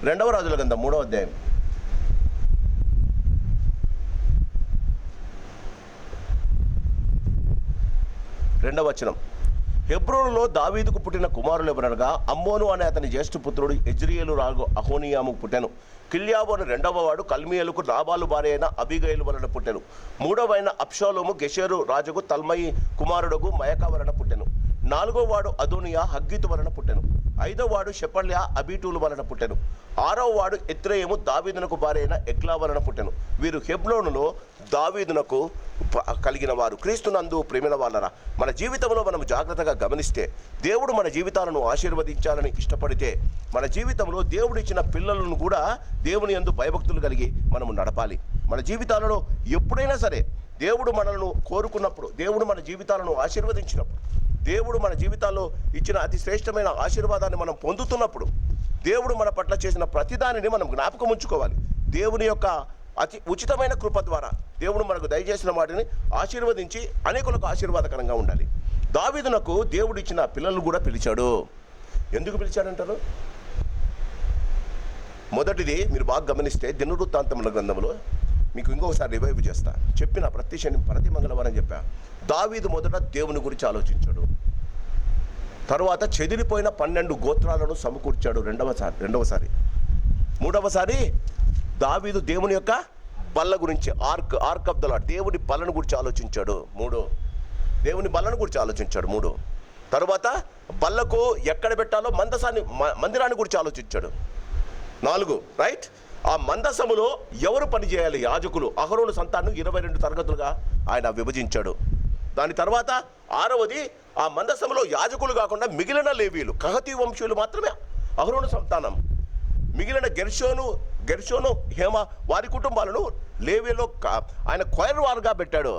2వ రాజుల గ్రంథం 3వ అధ్యాయం 2వ వచనం. హెబ్రోనులో దావీదుకు పుట్టిన కుమారులు ఎవరనగా, అమ్మోను అనే అతని జ్యేష్ఠ పుత్రుడు యెజ్రీయేలు రాజు అహోనియాముకు పుట్టెను. కిల్యాబు అని 2వ వాడు కల్మీయేలుకు నాబాలు భార్య అయిన అబీగయలు వలన పుట్టెను. 3వైన అబ్షాలోము గెషెరు రాజుకు తల్మయి కుమారుడుకు మయక వలన పుట్టెను. 4వ వాడు అదోనియా హగ్గీతు వలన పుట్టెను. 5వ వాడు షెపల్యా అబీటూలు వలన పుట్టెను. 6వ వాడు ఎత్రేయము దావీదునకు భార్య అయిన ఎగ్లా వలన పుట్టెను. వీరు హెబ్రోనులో దావీదునకు కలిగిన వారు. క్రీస్తునందు ప్రేమైన వాళ్ళరా, మన జీవితంలో మనం జాగ్రత్తగా గమనిస్తే, దేవుడు మన జీవితాలను ఆశీర్వదించాలని ఇష్టపడితే, మన జీవితంలో దేవుడు ఇచ్చిన పిల్లలను కూడా దేవుని యందు భయభక్తులు కలిగి మనము నడపాలి. మన జీవితాలలో ఎప్పుడైనా సరే దేవుడు మనల్ని కోరుకున్నప్పుడు, దేవుడు మన జీవితాలను ఆశీర్వదించినప్పుడు, దేవుడు మన జీవితాల్లో ఇచ్చిన అతి శ్రేష్టమైన ఆశీర్వాదాన్ని మనం పొందుతున్నప్పుడు, దేవుడు మన పట్ల చేసిన ప్రతిదానిని మనం జ్ఞాపకం ఉంచుకోవాలి. దేవుని యొక్క అతి ఉచితమైన కృప ద్వారా దేవుడు మనకు దయచేసిన వాటిని ఆశీర్వదించి అనేకులకు ఆశీర్వాదకరంగా ఉండాలి. దావీదునకు దేవుడు ఇచ్చిన పిల్లలు కూడా పిలిచాడు. ఎందుకు పిలిచాడంటారు? మొదటిది మీరు బాగా గమనిస్తే దినవృత్తాంతముల గ్రంథంలో మీకు ఇంకొకసారి రివైవ్ చేస్తా, చెప్పిన ప్రతి మంగళవారం చెప్పా. దావీదు మొదట దేవుని గురించి ఆలోచించాడు. తరువాత చెదిరిపోయిన 12 గోత్రాలను సమకూర్చాడు రెండవసారి. మూడవసారి దావీదు దేవుని యొక్క బల్ల గురించి ఆర్క్ ఆఫ్ ద లార్డ్, దేవుని బల్లను గురించి ఆలోచించాడు. దేవుని బల్లను గురించి ఆలోచించాడు. తరువాత బల్లకు ఎక్కడ పెట్టాలో మందిరాన్ని గురించి ఆలోచించాడు. 4 రైట్, ఆ మందసములో ఎవరు పని చేయాలి? యాజకులు. అహరోను సంతానం 22 తరగతులుగా ఆయన విభజించాడు. దాని తర్వాత 6వది, ఆ మందసములో యాజకులు కాకుండా మిగిలిన లేవీయులు, కహతీ వంశీయులు మాత్రమే అహరోను సంతానం. మిగిలిన గెర్షోను హేమ వారి కుటుంబాలను లేవీలో ఆయన కొయర్ వారుగా పెట్టాడు.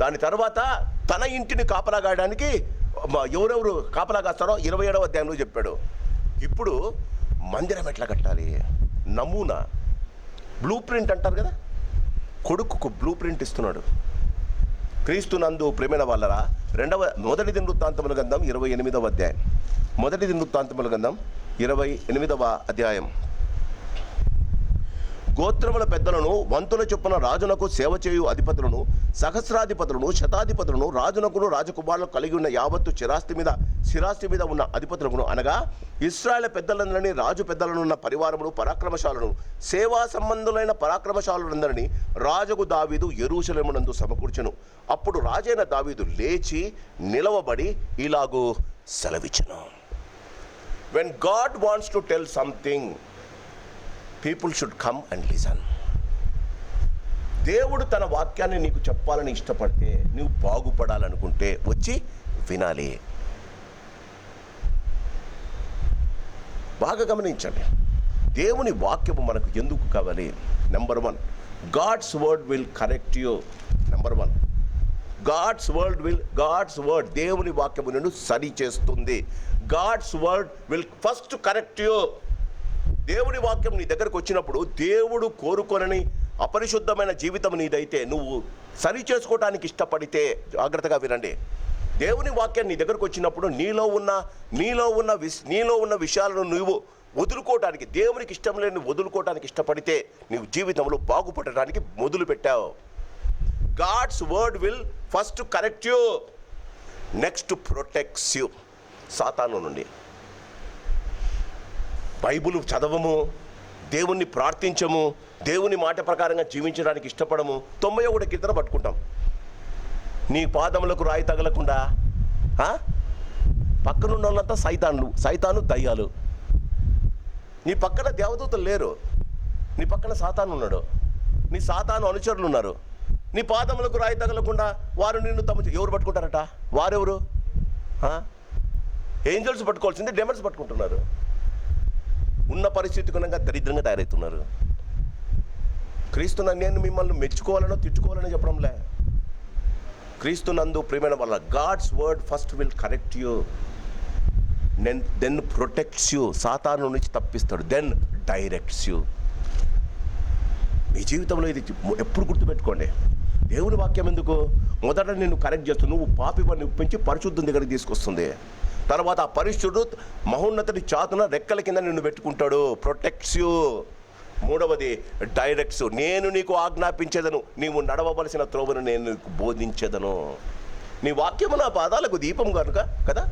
దాని తర్వాత తన ఇంటిని కాపలా కాయడానికి ఎవరెవరు కాపలా కాస్తారో 27వ అధ్యాయంలో చెప్పాడు. ఇప్పుడు మందిరం ఎట్లా కట్టాలి? నమూనా, బ్లూ ప్రింట్ అంటారు కదా, కొడుకుకు బ్లూ ప్రింట్ ఇస్తున్నాడు. క్రీస్తునందు ప్రేమైన వాళ్ళరా, మొదటి దినవృత్తాంతముల గ్రంథం 28వ అధ్యాయం. మొదటి దినవృత్తాంతముల గ్రంథం 28వ అధ్యాయం. గోత్రముల పెద్దలను, వంతుల చొప్పున రాజునకు సేవ చేయు అధిపతులను, సహస్రాధిపతులను, శతాధిపతులను, రాజునకును రాజకుమారులకు కలిగి ఉన్న యావత్తు శిరాస్తి మీద ఉన్న అధిపతులను, అనగా ఇశ్రాయేల్ పెద్దలందరినీ, రాజు పెద్దలనున్న పరివారమును, పరాక్రమశాలను, సేవా సంబంధులైన పరాక్రమశాలందరినీ రాజుకు దావీదు యెరూషలేమునందు సమకూర్చెను. అప్పుడు రాజైన దావీదు లేచి నిలవబడి ఇలాగూ సెలవిచ్చెను. When God wants to tell something, people should come and listen. దేవుడు తన వాక్యాన్ని నీకు చెప్పాలని ఇష్టపడితే, నువ్వు బాగుపడాలనుకుంటే వచ్చి వినాలి. బాగా గమనించండి, దేవుని వాక్యము మనకు ఎందుకు కావాలి? Number 1, God's word will correct you. Number 1, God's word దేవుని వాక్యము నిన్ను సరి చేస్తుంది. God's word will first correct you. దేవుని వాక్యం నీ దగ్గరకు వచ్చినప్పుడు, దేవుడు కోరుకొనని అపరిశుద్ధమైన జీవితం నీదైతే, నువ్వు సరి చేసుకోవటానికి ఇష్టపడితే, జాగ్రత్తగా వినండి, దేవుని వాక్యం నీ దగ్గరకు వచ్చినప్పుడు నీలో ఉన్న విషయాలను నువ్వు వదులుకోవటానికి, దేవునికి ఇష్టం లేని వదులుకోవటానికి ఇష్టపడితే, నీవు జీవితంలో బాగుపడటానికి మొదలు పెట్టావు. God's word will first correct you, next protects you సాతాను నుండి. బైబుల్ చదవము, దేవుణ్ణి ప్రార్థించము, దేవుని మాట ప్రకారంగా జీవించడానికి ఇష్టపడము, 91 కీర్తన పట్టుకుంటాం. నీ పాదములకు రాయి తగలకుండా. పక్కనున్న వాళ్ళంతా సైతాను దయ్యాలు. నీ పక్కన దేవదూతలు లేరు, నీ పక్కన సాతాను ఉన్నాడు, నీ సాతాను అనుచరులు ఉన్నారు. నీ పాదములకు రాయి తగలకుండా వారు నిన్ను ఎవరు పట్టుకుంటారట? వారెవరు? ఏంజల్స్ పట్టుకోవాల్సింది డెమన్స్ పట్టుకుంటున్నారు. ఉన్న పరిస్థితి కొనగా దరిద్రంగా తయారవుతున్నారు. క్రీస్తునందు నేను మిమ్మల్ని మెచ్చుకోవాలనో తిట్టుకోవాలనో చెప్పడంలే. క్రీస్తునందు ప్రియమైన వాళ్ళ, god's word first will correct you, then protects you, సాతాను నుంచి తప్పిస్తాడు, దెన్ డైరెక్ట్స్ యూ. మీ జీవితంలో ఇది ఎప్పుడు గుర్తుపెట్టుకోండి. దేవుని వాక్యం ఎందుకు? మొదట నిన్ను కరెక్ట్ చేస్తుంది, నువ్వు పాపిని ఒప్పించి పరిశుద్ధం దగ్గరికి తీసుకొస్తుంది. తర్వాత ఆ పరిశుద్ధుడు మహోన్నతుడి చాతున రెక్కల కింద నిన్ను పెట్టుకుంటాడు, ప్రొటెక్ట్స్ యూ. 3వది డైరెక్ట్స్, నేను నీకు ఆజ్ఞాపించేదను, నీవు నడవవలసిన త్రోవను నేను నీకు బోధించేదను. నీ వాక్యము నా పాదాలకు దీపం కనుక కదా.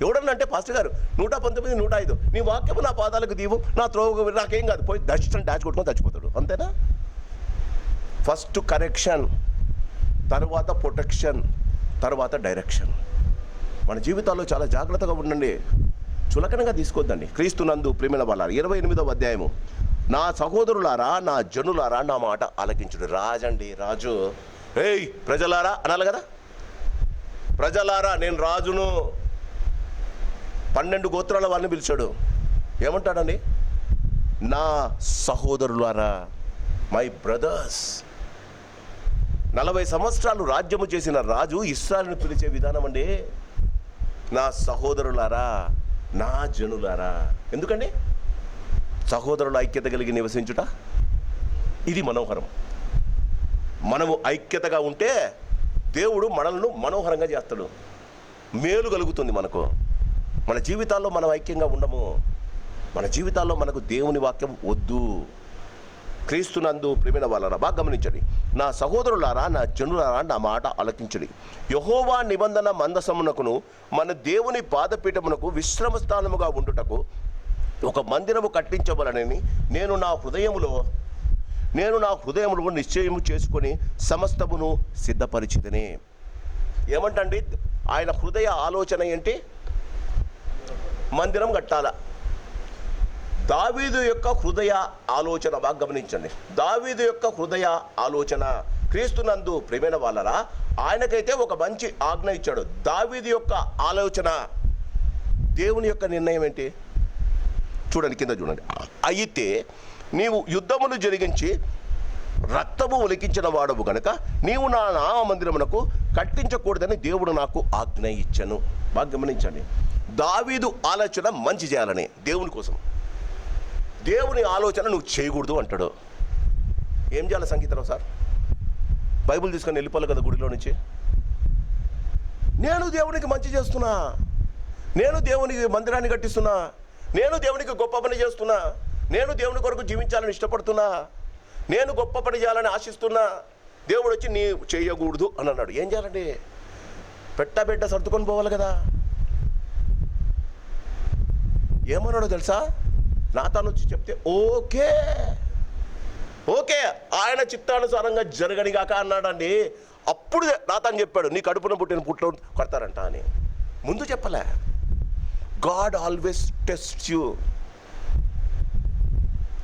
ఎవడన్నా అంటే పాస్టర్ గారు 119, 105, నీ వాక్యము నా పాదాలకు దీపం, నా త్రోవ నాకేం కాదు, పోయి డాష్ కొట్టుకొని చచ్చిపోతాడు, అంతేనా? ఫస్ట్ కరెక్షన్, తర్వాత ప్రొటెక్షన్, తర్వాత డైరెక్షన్. మన జీవితాల్లో చాలా జాగ్రత్తగా ఉండండి, చులకనగా తీసుకోవద్దండి. క్రీస్తునందు ప్రియమైన వాళ్ళ 28వ అధ్యాయము. నా సహోదరులారా, నా జనులారా, నా మాట ఆలకించుడు. రాజు ఏయ్ ప్రజలారా అనాలి కదా. ప్రజలారా, నేను రాజును. 12 గోత్రాల వాళ్ళని పిలిచాడు. ఏమంటాడండి? నా సహోదరులారా, మై బ్రదర్స్. 40 సంవత్సరాలు రాజ్యము చేసిన రాజు ఇశ్రాయేలును పిలిచే విధానం అండి, నా సహోదరులారా, నా జనులారా. ఎందుకండి? సహోదరుల ఐక్యత కలిగి నివసించుట, ఇది మనోహరం. మనము ఐక్యతగా ఉంటే దేవుడు మనల్ని మనోహరంగా చేస్తాడు. మేలు కలుగుతుంది మనకు. మన జీవితాల్లో మనం ఐక్యంగా ఉండము. మన జీవితాల్లో మనకు దేవుని వాక్యం వద్దు. క్రీస్తునందు ప్రియమైన వాళ్ళారా, బాగా గమనించండి. నా సహోదరులారా, నా జనులారా, నా మాట ఆలకించండి. యెహోవా నిబంధన మందసమునకును మన దేవుని పాదపీఠమునకు విశ్రమ స్థానముగా ఉండుటకు ఒక మందిరము కట్టించవలనని నేను నా హృదయములో నిశ్చయము చేసుకొని సమస్తమును సిద్ధపరిచితిని. ఏమంటండి ఆయన హృదయ ఆలోచన ఏంటి? మందిరం కట్టాల. దావీదు యొక్క హృదయ ఆలోచన బాగా గమనించండి. దావీదు యొక్క హృదయ ఆలోచన క్రీస్తునందు ప్రియమైన వాళ్ళరా, ఆయనకైతే ఒక మంచి ఆజ్ఞ ఇచ్చాడు. దావీదు యొక్క ఆలోచన, దేవుని యొక్క నిర్ణయం ఏంటి? చూడండి, కింద చూడండి. అయితే నీవు యుద్ధమును జరిగించి రక్తము ఒలికించిన వాడవు గనుక నీవు నా నామ మందిరమునకు కట్టించకూడదని దేవుడు నాకు ఆజ్ఞ ఇచ్చాను. బాగా గమనించండి. దావీదు ఆలోచన మంచి చేయాలని, దేవుని కోసం. దేవుని ఆలోచన నువ్వు చేయకూడదు అంటాడు. ఏం చేయాలి సంగీతరావు సార్? బైబిల్ తీసుకొని వెళ్ళిపోవాలి కదా గుడిలో నుంచి. నేను దేవునికి మంచి చేస్తున్నా, నేను దేవునికి మందిరాన్ని కట్టిస్తున్నా, నేను దేవునికి గొప్ప పని చేస్తున్నా, నేను దేవుని కొరకు జీవించాలని ఇష్టపడుతున్నా, నేను గొప్ప పని చేయాలని ఆశిస్తున్నా, దేవుడు వచ్చి నీ చేయకూడదు అని అన్నాడు. ఏం చేయాలండి? పెట్టబెట్ట సర్దుకొని పోవాలి కదా. ఏమన్నాడో తెలుసా? నాతాను వచ్చి చెప్తే ఓకే ఆయన చిత్తానుసారంగా జరగనిగాక అన్నాడండి. అప్పుడు నాతాను చెప్పాడు, నీ కడుపున పుట్టిన పుట్లో కొడతారంట అని. ముందు చెప్పలే. God always tests you.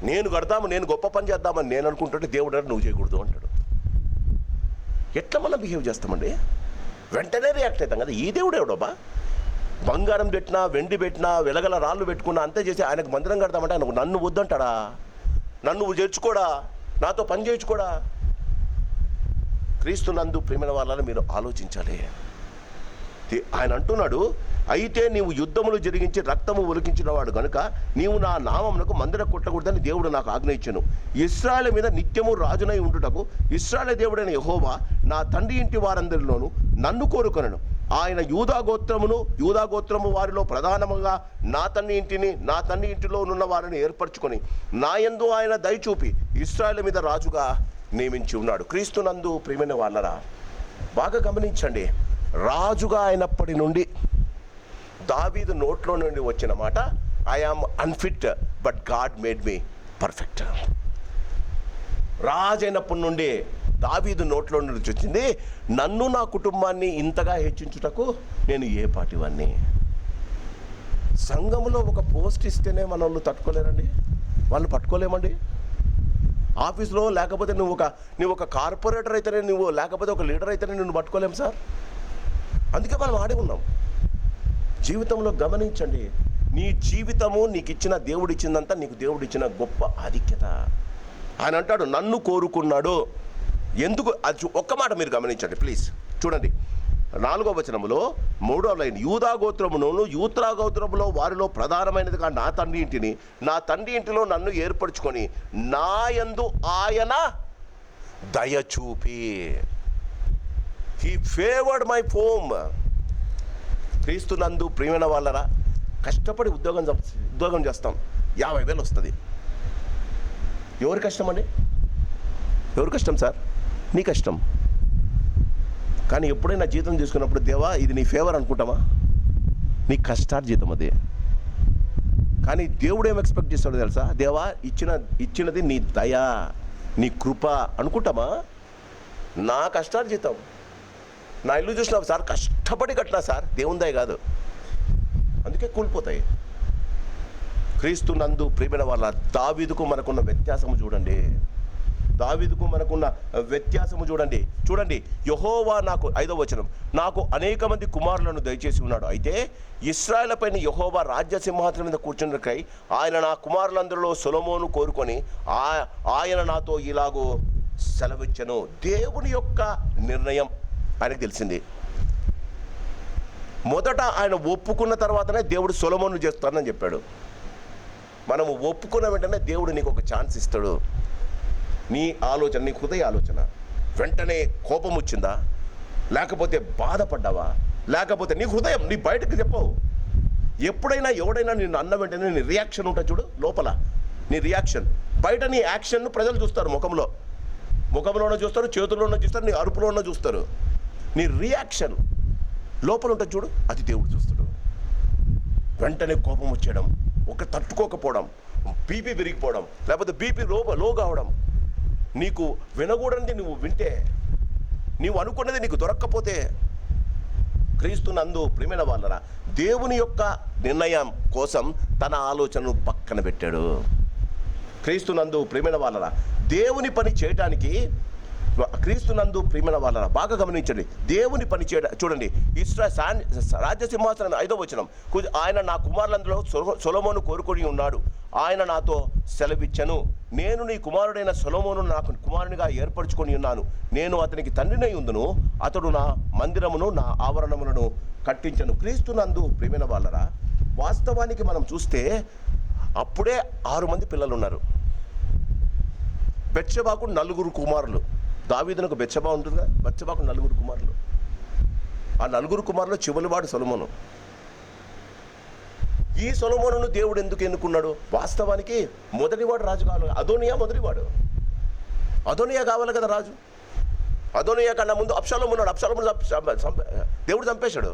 నేను కడతాము, నేను గొప్ప పని చేద్దామని నేను అనుకుంటుంటే దేవుడు నువ్వు చేయకూడదు అంటాడు. ఎట్లా మనం బిహేవ్ చేస్తామండి? వెంటనే రియాక్ట్ అవుతాం కదా. ఈ దేవుడు ఎవడోబా? బంగారం పెట్టినా, వెండి పెట్టినా, వెలగల రాళ్ళు పెట్టుకున్నా, అంతే చేసి ఆయనకు మందిరం కడతామంటే ఆయన నన్ను వద్దంటాడా? నన్ను చేర్చుకోడా? నాతో పని చేయించుకోడా? క్రీస్తునందు ప్రియమైన వాళ్ళని మీరు ఆలోచించాలి. ఆయన అంటున్నాడు, అయితే నీవు యుద్ధములు జరిగించి రక్తము ఒలికించిన వాడు గనుక నీవు నా నామమునకు మందిరం కొట్టకూడదని దేవుడు నాకు ఆజ్ఞ ఇచ్చెను. ఇశ్రాయేలు మీద నిత్యము రాజునై ఉండుటకు ఇశ్రాయేలు దేవుడైన యెహోవా నా తండ్రి ఇంటి వారందరిలోనూ నన్ను కోరుకొనెను. ఆయన యూదాగోత్రము వారిలో ప్రధానముగా నా తండ్రి ఇంటిలో ఉన్న వారిని ఏర్పరచుకొని నా యందు ఆయన దయ చూపి ఇశ్రాయేలు మీద రాజుగా నియమించి ఉన్నాడు. క్రీస్తునందు ప్రియమైన వాళ్ళరా, బాగా గమనించండి. రాజుగా అయినప్పటి నుండి దావీదు నోట్లో నుండి వచ్చిన మాట, I am unfit but God made me perfect. రాజు అయినప్పటి నుండి దావీదు నోట్లో నుండి వచ్చింది, నన్ను నా కుటుంబాన్ని ఇంతగా హెచ్చించుటకు నేను ఏ పాటివాన్ని. సంఘంలో ఒక పోస్ట్ ఇస్తేనే మన వాళ్ళు తట్టుకోలేరండి, వాళ్ళు పట్టుకోలేమండి. ఆఫీస్లో లేకపోతే నువ్వు ఒక కార్పొరేటర్ అయితేనే, నువ్వు లేకపోతే ఒక లీడర్ అయితేనే నువ్వు పట్టుకోలేము సార్. అందుకే మనం ఆడి ఉన్నాం. జీవితంలో గమనించండి, నీ జీవితము నీకు ఇచ్చిన దేవుడు ఇచ్చిందంతా నీకు దేవుడు ఇచ్చిన గొప్ప ఆధిక్యత. ఆయన అంటాడు నన్ను కోరుకున్నాడు. ఎందుకు? అది ఒక్క మాట మీరు గమనించండి ప్లీజ్. చూడండి 4వ వచనములో 3వ లైన్, యూదాగోత్రములో వారిలో ప్రధానమైనదిగా నా తండ్రి ఇంటిలో నన్ను ఏర్పరచుకొని నా యందు ఆయన దయచూపి. He favoured my home. క్రీస్తునందు ప్రియమైన వాళ్ళరా, కష్టపడి ఉద్యోగం చేస్తాం, 50,000 వస్తుంది. ఎవరి కష్టం అండి? ఎవరి కష్టం సార్? నీ కష్టం. కానీ ఎప్పుడైనా జీతం తీసుకున్నప్పుడు దేవా ఇది నీ ఫేవర్ అనుకుంటామా? నీ కష్టార్జితం అది. కానీ దేవుడు ఏం ఎక్స్పెక్ట్ చేస్తాడో తెలుసా? దేవా ఇచ్చినది నీ దయ, నీ కృప అనుకుంటామా? నా కష్టార్జితం. నా ఇల్లు చూసినావు సార్, కష్టపడి కట్టినా సార్, దేవుని దయ కాదు, అందుకే కూలిపోతాయి. క్రీస్తునందు ప్రియమైన వాళ్ళ, దావీదుకు మనకున్న వ్యత్యాసము చూడండి. చూడండి. యెహోవా నాకు, 5వ వచనం, నాకు అనేక మంది కుమారులను దయచేసి ఉన్నాడు. అయితే ఇశ్రాయేలు పైన యెహోవా రాజ్య సింహాసనం మీద కూర్చున్నకై ఆయన నా కుమారులందరిలో సొలొమోను కోరుకొని ఆయన నాతో ఇలాగో సెలవిచ్చెను. దేవుని యొక్క నిర్ణయం ఆయనకు తెలిసింది. మొదట ఆయన ఒప్పుకున్న తర్వాతనే దేవుడు సొలొమోను చేస్తానని చెప్పాడు. మనము ఒప్పుకున్న వెంటనే దేవుడు నీకు ఒక ఛాన్స్ ఇస్తాడు. నీ ఆలోచన, నీ హృదయ ఆలోచన వెంటనే కోపం వచ్చిందా, లేకపోతే బాధపడ్డావా, లేకపోతే నీ హృదయం నీ బయటకు చెప్పవు. ఎప్పుడైనా ఎవడైనా నిన్ను అన్న వెంటనే నీ రియాక్షన్ ఉంటుంది చూడు, లోపల నీ రియాక్షన్, బయట నీ యాక్షన్ను ప్రజలు చూస్తారు. ముఖంలోనే చూస్తారు, చేతుల్లోనే చూస్తారు, నీ అరుపులోనే చూస్తారు. నీ రియాక్షన్ లోపల ఉంటుంది చూడు, అది దేవుడు చూస్తాడు. వెంటనే కోపం వచ్చేయడం, తట్టుకోకపోవడం, బీపీ పెరిగిపోవడం, లేకపోతే బీపీ లో కావడం, నీకు వినకూడనిది నువ్వు వింటే, నీవు అనుకున్నది నీకు దొరక్కపోతే, క్రీస్తునందు ప్రియమైన వాళ్ళరా, దేవుని యొక్క నిర్ణయం కోసం తన ఆలోచనను పక్కన పెట్టాడు. క్రీస్తునందు ప్రియమైన వాళ్ళరా, దేవుని పని చేయడానికి, క్రీస్తునందు ప్రియమైన వాళ్ళరా బాగా గమనించండి, దేవుని పని చూడండి. రాజ్యసింహాసనం 5వ వచనం, ఆయన నా కుమారులందరూ సొలొమోను కోరుకొని ఉన్నాడు, ఆయన నాతో సెలవిచ్చను, నేను నీ కుమారుడైన సొలొమోను నాకు కుమారునిగా ఏర్పరచుకొని ఉన్నాను, నేను అతనికి తండ్రినై ఉందును, అతడు నా మందిరమును నా ఆవరణములను కట్టించను. క్రీస్తునందు ప్రియమైన వాళ్ళరా, వాస్తవానికి మనం చూస్తే అప్పుడే 6 మంది పిల్లలు ఉన్నారు. బెత్షెబాకు 4 కుమారులు. దావీదునకు బెత్షెబా ఉంటుందిగా, బెత్షెబాకు 4 కుమారులు. ఆ 4 కుమారులు చివరివాడు సొలొమోను. ఈ సొలొమోనును దేవుడు ఎందుకు ఎన్నుకున్నాడు? వాస్తవానికి మొదటివాడు రాజు కావాలి. అదోనియా మొదటివాడు. అదోనియా కావాలి కదా రాజు. అదోనియా కన్నా ముందు అబ్షాలోము ఉన్నాడు. అబ్షాలోము దేవుడు చంపేశాడు.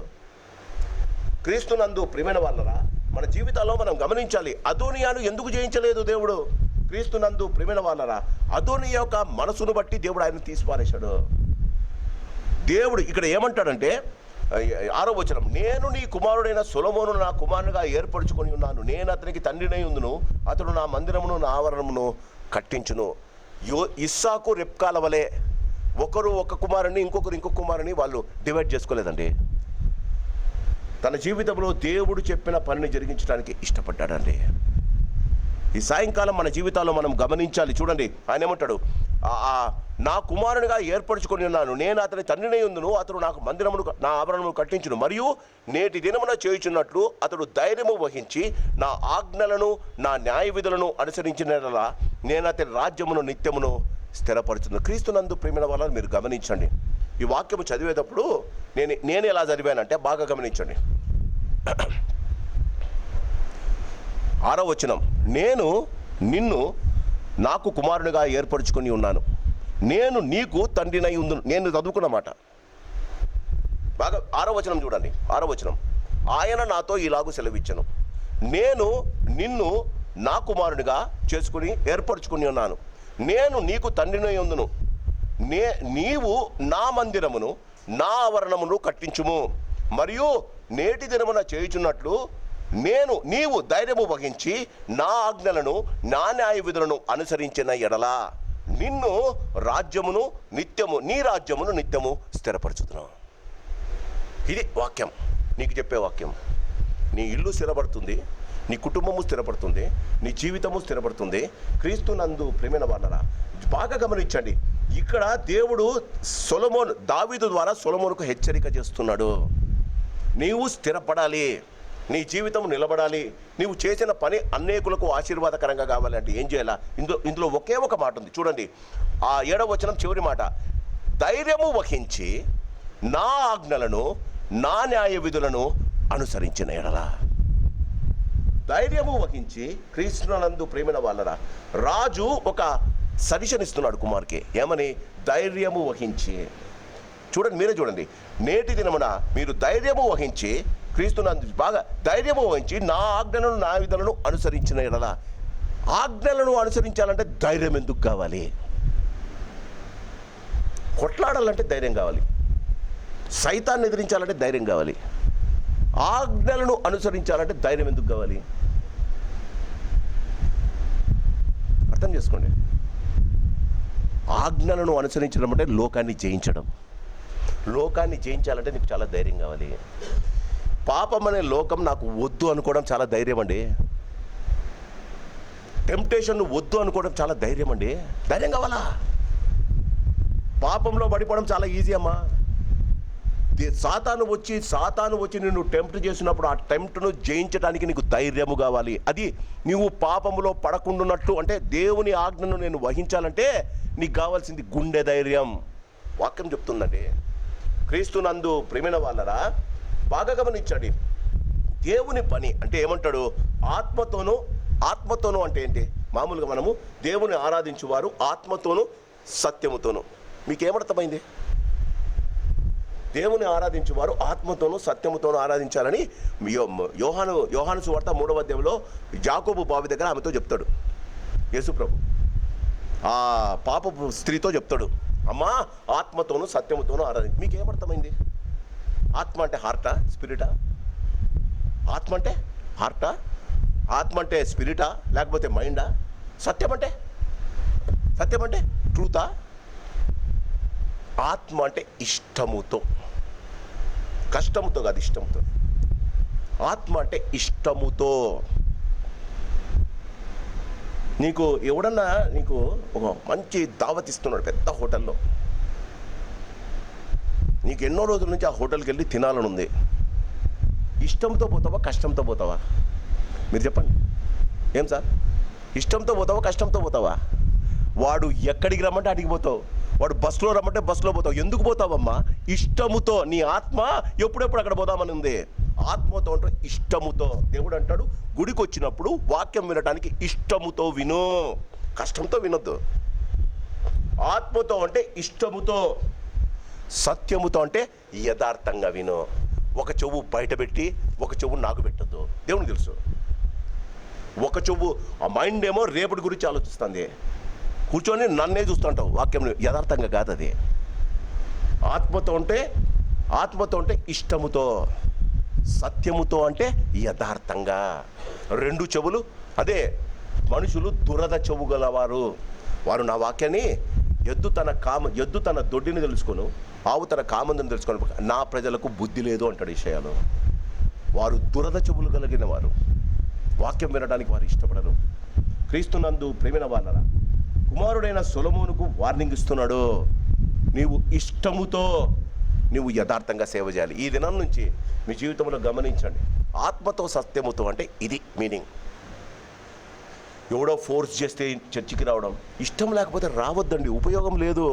క్రీస్తునందు ప్రియమైన వాళ్ళరా, మన జీవితాల్లో మనం గమనించాలి, అదోనియాను ఎందుకు జయించలేదు దేవుడు? క్రీస్తునందు ప్రియమైన వాళ్ళరా, అదోనియా యొక్క మనసును బట్టి దేవుడు ఆయన తీసిపారేశాడు. దేవుడు ఇక్కడ ఏమంటాడంటే 6వ వచనం, నేను నీ కుమారుడైన సొలొమోను నా కుమారునిగా ఏర్పరచుకొని ఉన్నాను, నేను అతనికి తండ్రినై ఉందును, అతడు నా మందిరమును నా ఆవరణమును కట్టించును. ఇస్సాకు రెప్కాల వలె ఒకరు ఒక కుమారుని, ఇంకొకరు ఇంకొక కుమారుని వాళ్ళు డివైడ్ చేసుకోలేదండి. తన జీవితంలో దేవుడు చెప్పిన పనిని జరిగించడానికి ఇష్టపడ్డాడండి. ఈ సాయంకాలం మన జీవితాల్లో మనం గమనించాలి. చూడండి, ఆయన ఏమంటాడు, నా కుమారునిగా ఏర్పరచుకొని ఉన్నాను, నేను అతని తండ్రినై ఉందును, అతడు నాకు మందిరమును నా ఆవరణమును కట్టించును, మరియు నేటి దినమున చేయుచున్నట్లు అతడు ధైర్యము వహించి నా ఆజ్ఞలను నా న్యాయ విధులను అనుసరించినలా నేను అతని రాజ్యమును నిత్యమును స్థిరపరుచును. క్రీస్తునందు ప్రియమైన వాళ్ళని మీరు గమనించండి. ఈ వాక్యము చదివేటప్పుడు నేను ఎలా చదివానంటే బాగా గమనించండి. 6వ వచనం, నేను నిన్ను నాకు కుమారునిగా ఏర్పరచుకొని ఉన్నాను, నేను నీకు తండ్రినై ఉందును. నేను చదువుకున్న మాట బాగా 6వ వచనం చూడండి. 6వ వచనం, ఆయన నాతో ఇలాగూ సెలవిచ్చను, నేను నిన్ను నా కుమారునిగా చేసుకుని ఏర్పరచుకుని ఉన్నాను, నేను నీకు తండ్రినై ఉందును, నీవు నా మందిరమును నా ఆవరణమును కట్టించుము, మరియు నేటి దినమున చేయుచున్నట్లు నీవు ధైర్యము వహించి నా ఆజ్ఞలను నా న్యాయ విధులను అనుసరించిన ఎడలా నిన్ను రాజ్యమును నిత్యము నీ రాజ్యమును నిత్యము స్థిరపరచుతున్నాను. ఇది వాక్యం, నీకు చెప్పే వాక్యం. నీ ఇల్లు స్థిరపడుతుంది, నీ కుటుంబము స్థిరపడుతుంది, నీ జీవితము స్థిరపడుతుంది. క్రీస్తునందు ప్రియమైన వాళ్ళరా బాగా గమనించండి, ఇక్కడ దేవుడు దావీదు ద్వారా సొలొమోనుకు హెచ్చరిక చేస్తున్నాడు. నీవు స్థిరపడాలి, నీ జీవితం నిలబడాలి, నీవు చేసిన పని అనేకులకు ఆశీర్వాదకరంగా కావాలంటే ఏం చేయాలా? ఇందులో ఒకే ఒక మాట ఉంది చూడండి. ఆ 7వ వచనం చివరి మాట, ధైర్యము వహించి నా ఆజ్ఞలను నా న్యాయ విధులను అనుసరించిన ఎడల. ధైర్యము వహించి, క్రీస్తునందు ప్రేమైన వాళ్ళరా, రాజు ఒక సజెషన్ ఇస్తున్నాడు కుమార్కి, ఏమని? ధైర్యము వహించి. చూడండి, మీరే చూడండి, నేటి దినమున మీరు ధైర్యము వహించి, క్రీస్తునందు బాగా ధైర్యము వహించి నా ఆజ్ఞలను నా విధులను అనుసరించిన ఎడల. ఆజ్ఞలను అనుసరించాలంటే ధైర్యం ఎందుకు కావాలి? కొట్లాడాలంటే ధైర్యం కావాలి, సైతాన్ని ఎదిరించాలంటే ధైర్యం కావాలి, ఆజ్ఞలను అనుసరించాలంటే ధైర్యం ఎందుకు కావాలి? అర్థం చేసుకోండి. ఆజ్ఞలను అనుసరించడం అంటే లోకాన్ని జయించడం. లోకాన్ని జయించాలంటే నీకు చాలా ధైర్యం కావాలి. పాపం అనే లోకం నాకు వద్దు అనుకోవడం చాలా ధైర్యం అండి. టెంప్టేషన్ వద్దు అనుకోవడం చాలా ధైర్యం అండి. ధైర్యం కావాలా? పాపంలో పడిపోవడం చాలా ఈజీ అమ్మా. సాతాను వచ్చి నిన్ను టెంప్ట్ చేసినప్పుడు ఆ టెంప్ట్ను జయించడానికి నీకు ధైర్యము కావాలి. అది నీవు పాపములో పడకుండాన్నట్టు, అంటే దేవుని ఆజ్ఞను నేను వహించాలంటే నీకు కావాల్సింది గుండె ధైర్యం. వాక్యం చెప్తుందండి. క్రీస్తునందు ప్రేమైన వాళ్ళరా బాగా గమనించండి. దేవుని పని అంటే ఏమంటాడు? ఆత్మతోనూ అంటే ఏంటి? మామూలుగా మనము దేవుని ఆరాధించువారు ఆత్మతోనూ సత్యముతోనూ. మీకేమర్థమైంది? దేవుని ఆరాధించేవారు ఆత్మతోనూ సత్యముతోనూ ఆరాధించాలని యోహాను సువార్త 3వ అధ్యాయంలో యాకోబు బావి దగ్గర ఆమెతో చెప్తాడు యేసుప్రభు. ఆ పాపపు స్త్రీతో చెప్తాడు, అమ్మా ఆత్మతోనూ సత్యముతోనూ ఆరాధించి. మీకు ఏమర్థమైంది? ఆత్మ అంటే హార్టా, స్పిరిటా? ఆత్మ అంటే హార్టా, ఆత్మ అంటే స్పిరిటా, లేకపోతే మైండా? సత్యం అంటే ట్రూతా? ఆత్మ అంటే ఇష్టముతో, కష్టముతో కాదు, ఇష్టంతో. ఆత్మ అంటే ఇష్టముతో. నీకు ఎవడన్నా నీకు ఒక మంచి దావత్ ఇస్తున్నాడు పెద్ద హోటల్లో, నీకు ఎన్నో రోజుల నుంచి ఆ హోటల్కి వెళ్ళి తినాలని ఉంది. ఇష్టంతో పోతావా, కష్టంతో పోతావా? మీరు చెప్పండి. ఏం సార్, ఇష్టంతో పోతావా, కష్టంతో పోతావా? వాడు ఎక్కడికి రమ్మంటే అడిగి పోతావు, వాడు బస్సులో రమ్మంటే బస్సులో పోతావు. ఎందుకు పోతావమ్మా? ఇష్టముతో. నీ ఆత్మ ఎప్పుడెప్పుడు అక్కడ పోదామని ఉంది. ఆత్మతో అంటే ఇష్టముతో. దేవుడు అంటాడు, గుడికి వచ్చినప్పుడు వాక్యం వినడానికి ఇష్టముతో విను, కష్టంతో వినొద్దు. ఆత్మతో అంటే ఇష్టముతో, సత్యముతో అంటే యథార్థంగా విను. ఒక చెవు బయట పెట్టి ఒక చెవు నాకు పెట్టద్దు. దేవునికి తెలుసు. ఒక చెవు ఆ మైండ్ ఏమో రేపటి గురించి ఆలోచిస్తుంది, కూర్చొని నన్నే చూస్తుంటావు. వాక్యం యథార్థంగా కాదు అది. ఆత్మతో అంటే ఇష్టముతో, సత్యముతో అంటే యథార్థంగా. 2 చెవులు. అదే మనుషులు దురద చెవు గలవారు. వారు నా వాక్యాన్ని ఎద్దు తన దొడ్డిని తెలుసుకొను, ఆవు తన కామందుని తెలుసుకొని, నా ప్రజలకు బుద్ధి లేదు అంటాడు యెషయాలో. వారు దురద చెవులు కలిగిన వారు, వాక్యం వినడానికి వారు ఇష్టపడరు. క్రీస్తునందు ప్రేమైన వాళ్ళరా, కుమారుడైన సొలొమోనుకు వార్నింగ్ ఇస్తున్నాడు. నీవు ఇష్టముతో, నీవు యథార్థంగా సేవ చేయాలి. ఈ దినం నుంచి మీ జీవితంలో గమనించండి. ఆత్మతో సత్యముతో అంటే ఇది మీనింగ్. ఎవడో ఫోర్స్ చేస్తే చర్చికి రావడం, ఇష్టం లేకపోతే రావద్దండి, ఉపయోగం లేదు.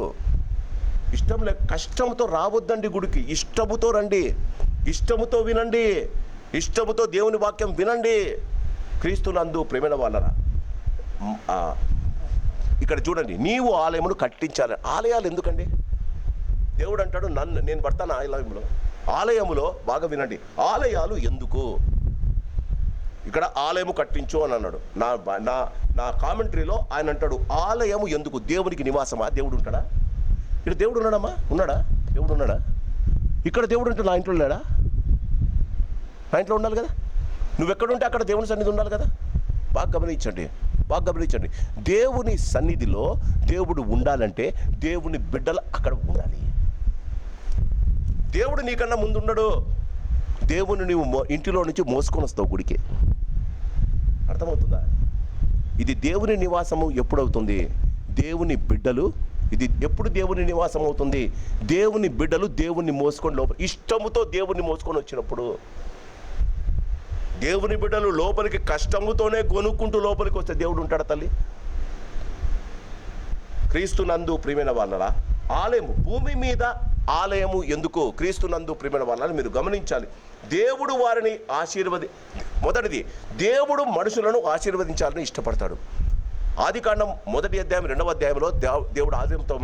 కష్టంతో రావద్దండి గుడికి. ఇష్టముతో రండి, ఇష్టముతో వినండి, ఇష్టముతో దేవుని వాక్యం వినండి. క్రీస్తునందు ప్రేమైన వాళ్ళరా, ఇక్కడ చూడండి, నీవు ఆలయమును కట్టించాలి. ఆలయాలు ఎందుకండి? దేవుడు అంటాడు, నేను పడతాను ఆలయములో. బాగా వినండి, ఆలయాలు ఎందుకు? ఇక్కడ ఆలయము కట్టించు అని అన్నాడు. నా కామెంటరీలో ఆయన అంటాడు, ఆలయము ఎందుకు? దేవునికి నివాసమా? దేవుడు ఉంటాడా? ఇక్కడ దేవుడు ఉన్నాడమ్మా? ఉన్నాడా? దేవుడు ఉన్నాడా? ఇక్కడ దేవుడు అంటే నా ఇంట్లో లేడా? నా ఇంట్లో ఉండాలి కదా. నువ్వెక్కడుంటే అక్కడ దేవుని సన్నిధి ఉండాలి కదా. బాగా గమనించండి. దేవుని సన్నిధిలో దేవుడు ఉండాలంటే దేవుని బిడ్డలు అక్కడ ఉండాలి. దేవుడు నీకన్నా ముందు ఉండడు. దేవుని నీవు ఇంటిలో నుంచి మోసుకొని వస్తావు గుడికి. అర్థమవుతుందా? ఇది దేవుని నివాసము ఎప్పుడవుతుంది? దేవుని బిడ్డలు, ఇది ఎప్పుడు దేవుని నివాసం అవుతుంది? దేవుని బిడ్డలు దేవుణ్ణి మోసుకొని లోపల, ఇష్టముతో దేవుణ్ణి మోసుకొని వచ్చినప్పుడు. దేవుని బిడ్డలు లోపలికి కష్టముతోనే గొనుక్కుంటూ లోపలికి వస్తే దేవుడు ఉంటాడా తల్లి? క్రీస్తునందు ప్రియమైన వాళ్ళరా, ఆలయము, భూమి మీద ఆలయము ఎందుకు? క్రీస్తునందు ప్రియమైన వాళ్ళని మీరు గమనించాలి. దేవుడు వారిని మొదటిది, దేవుడు మనుషులను ఆశీర్వదించాలని ఇష్టపడతాడు. ఆదికాండం 1వ అధ్యాయం 2వ అధ్యాయంలో దేవుడు ఆదితో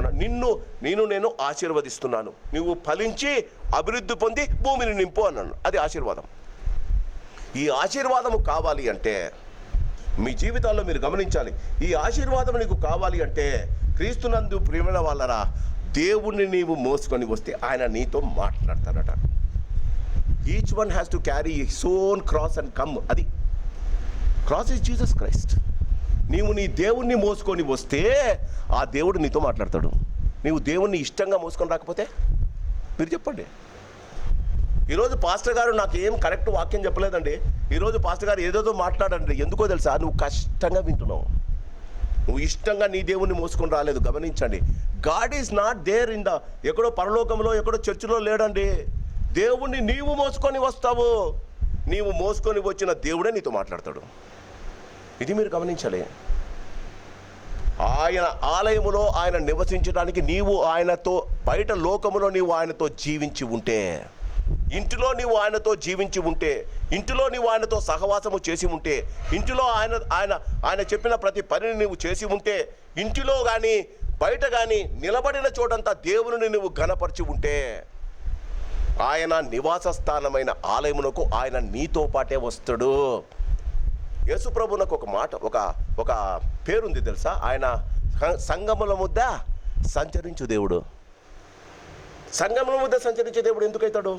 నేను ఆశీర్వదిస్తున్నాను, నువ్వు ఫలించి అభివృద్ధి పొంది భూమిని నింపు అన్నాను. అది ఆశీర్వాదం. ఈ ఆశీర్వాదము కావాలి అంటే మీ జీవితాల్లో మీరు గమనించాలి. ఈ ఆశీర్వాదం నీకు కావాలి అంటే క్రీస్తునందు ప్రియమైన వాళ్ళరా, దేవుణ్ణి నీవు మోసుకొని వస్తే ఆయన నీతో మాట్లాడతాడట. Each one has to carry his own cross and come. అది క్రాస్ ఇస్ జీసస్ క్రైస్ట్. నీవు నీ దేవుణ్ణి మోసుకొని వస్తే ఆ దేవుడు నీతో మాట్లాడతాడు. నీవు దేవుణ్ణి ఇష్టంగా మోసుకొని రాకపోతే మీరు చెప్పండి. ఈరోజు పాస్టర్ గారు నాకు ఏం కరెక్ట్ వాక్యం చెప్పలేదండి, ఈరోజు పాస్టర్ గారు ఏదేదో మాట్లాడండి. ఎందుకో తెలుసా? నువ్వు కష్టంగా వింటున్నావు, నువ్వు ఇష్టంగా నీ దేవుణ్ణి మోసుకొని రాలేదు. గమనించండి, గాడ్ ఈజ్ నాట్ దేర్ ఎక్కడో పరలోకంలో ఎక్కడో చర్చిలో లేడండి. దేవుణ్ణి నీవు మోసుకొని వస్తావు. నీవు మోసుకొని వచ్చిన దేవుడే నీతో మాట్లాడతాడు. ఇది మీరు గమనించాలి. ఆయన ఆలయములో ఆయన నివసించడానికి నీవు ఆయనతో, బయట లోకములో నీవు ఆయనతో జీవించి ఉంటే, ఇంటిలో నీవు ఆయనతో జీవించి ఉంటే, ఇంటిలో నీవు ఆయనతో సహవాసము చేసి ఉంటే, ఇంటిలో ఆయన చెప్పిన ప్రతి పనిని నీవు చేసి ఉంటే, ఇంటిలో కానీ బయట కానీ నిలబడిన చోటంతా దేవుని నువ్వు ఘనపరిచి ఉంటే, ఆయన నివాస స్థానమైన ఆలయమునకు ఆయన నీతో పాటే వస్తాడు. యేసుప్రభునకు ఒక మాట, ఒక పేరుంది తెలుసా? ఆయన సంగముల ముద్ద సంచరించు దేవుడు. సంగముల ముద్ద సంచరించే దేవుడు ఎందుకైతాడు?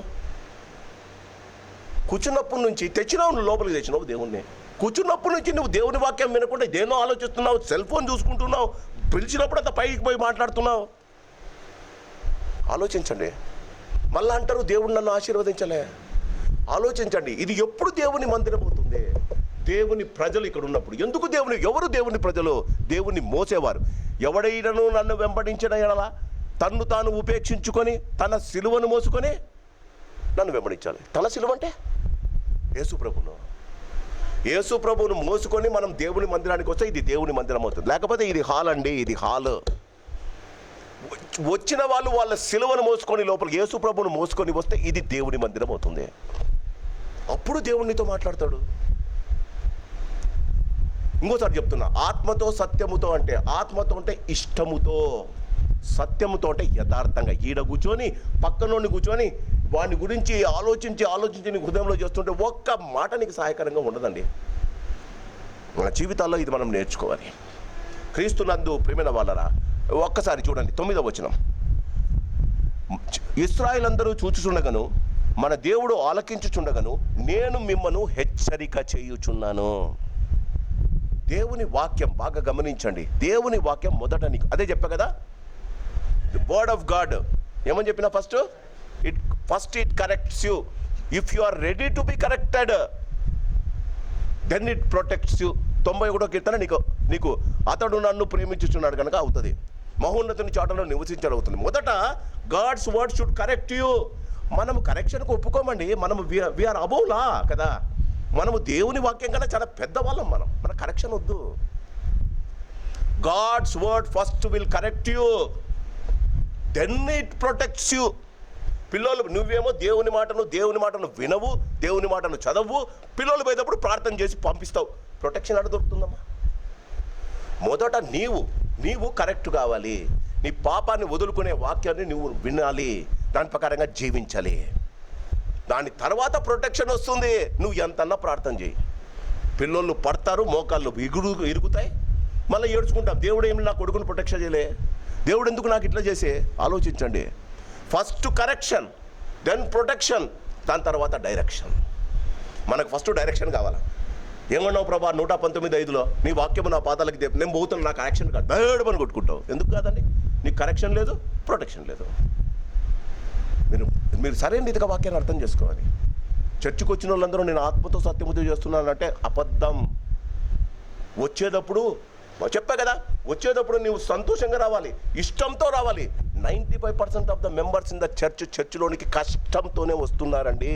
కూర్చున్నప్పటి నుంచి తెచ్చినావు, నువ్వు లోపలికి తెచ్చినావు దేవుణ్ణి. కూర్చున్నప్పటి నుంచి నువ్వు దేవుని వాక్యం వినకుండా దేనో ఆలోచిస్తున్నావు, సెల్ ఫోన్ చూసుకుంటున్నావు, పిలిచినప్పుడు అంత పైకి పోయి మాట్లాడుతున్నావు. ఆలోచించండి. మళ్ళా అంటారు దేవుడు నన్ను ఆశీర్వదించలే. ఆలోచించండి, ఇది ఎప్పుడు దేవుని మందిరం అవుతుంది? దేవుని ప్రజలు ఇక్కడ ఉన్నప్పుడు. ఎందుకు ఎవరు దేవుని ప్రజలు? దేవుని మోసేవారు. ఎవడైనను నన్ను వెంబడించిన ఎడల తన్ను తాను ఉపేక్షించుకొని తన సిలువను మోసుకొని నన్ను వెంబడించాలి. తన సిలువ అంటే యేసు ప్రభువును మోసుకొని మనం దేవుని మందిరానికి వస్తే ఇది దేవుని మందిరం అవుతుంది. లేకపోతే ఇది హాల్ అండి, ఇది హాల్. వచ్చిన వాళ్ళు వాళ్ళ సిలువను మోసుకొని లోపలికి యేసు ప్రభువును మోసుకొని వస్తే ఇది దేవుని మందిరం అవుతుంది. అప్పుడు దేవునితో మాట్లాడతాడు. ఇంకోసారి చెప్తున్నా, ఆత్మతో సత్యముతో అంటే, ఆత్మతో అంటే ఇష్టముతో, సత్యముతో అంటే యథార్థంగా. ఈడ కూర్చొని పక్కనోని కూర్చొని వాని గురించి ఆలోచించి నీ హృదయంలో చేస్తుంటే ఒక్క మాట నీకు సహాయకరంగా ఉండదండి. మన జీవితాల్లో ఇది మనం నేర్చుకోవాలి. క్రీస్తునందు ప్రియమైన వాళ్ళరా, ఒక్కసారి చూడండి 9వ వచనం. ఇశ్రాయేలందరూ చూచుచుండగను మన దేవుడు ఆలకించుచుండగను నేను మిమ్మను హెచ్చరిక చేయుచున్నాను. దేవుని వాక్యం బాగా గమనించండి. దేవుని వాక్యం మొదట నీకు అదే చెప్పా కదా, ది వర్డ్ ఆఫ్ గాడ్ ఏమని చెప్పినా first it corrects you. If you are ready to be corrected then it protects you. 91వ కీర్తన నీకు అతడు నన్ను ప్రేమించుచున్నాడు కనుక అవుతుంది. మహోన్నతుని చాటలో నివసించడం అవుతుంది. మొదట god's word should correct you. మనము కరెక్షన్కు ఒప్పుకోమండి. మనము వీఆర్ అబౌవ్ లా కదా. మనము దేవుని వాక్యం కన్నా చాలా పెద్దవాళ్ళం. మన కరెక్షన్ వద్దు. God's word first will correct you, then it protects you. పిల్లలు నువ్వేమో దేవుని మాటను వినవు, దేవుని మాటను చదవు, పిల్లలు పోయేటప్పుడు ప్రార్థన చేసి పంపిస్తావు. ప్రొటెక్షన్ అక్కడ దొరుకుతుందమ్మా. మొదట నీవు కరెక్ట్ కావాలి. నీ పాపాన్ని వదులుకునే వాక్యాన్ని నువ్వు వినాలి, దాని ప్రకారంగా జీవించాలి. దాని తర్వాత ప్రొటెక్షన్ వస్తుంది. నువ్వు ఎంతన్నా ప్రార్థన చేయి. పిల్లలు పడతారు, మోకాళ్ళు ఇరుగుతాయి, మళ్ళీ ఏడ్చుకుంటాం, దేవుడు ఏమి నా కొడుకుని ప్రొటెక్షన్ చేయలే, దేవుడు ఎందుకు నాకు ఇట్లా చేసే. ఆలోచించండి. ఫస్ట్ కరెక్షన్, దెన్ ప్రొటెక్షన్, దాని తర్వాత డైరెక్షన్. మనకు ఫస్ట్ డైరెక్షన్ కావాలా. ఏమన్నావు ప్రభా 119:5లో నీ వాక్యము నా పాదాలకి నేను పోతున్నా, నాకు కరెక్షన్ కాదు, బయట పని కొట్టుకుంటావు. ఎందుకు కాదండి? నీకు కరెక్షన్ లేదు, ప్రొటెక్షన్ లేదు. మీరు సరైన రీతిగా వాక్యాన్ని అర్థం చేసుకోవాలి. చర్చికి వచ్చిన వాళ్ళందరూ నేను ఆత్మతో సత్యముతో చేస్తున్నానంటే అబద్ధం. వచ్చేటప్పుడు చెప్పా కదా, వచ్చేటప్పుడు నీవు సంతోషంగా రావాలి, ఇష్టంతో రావాలి. 95% of the members in the చర్చిలోనికి కష్టంతోనే వస్తున్నారండి.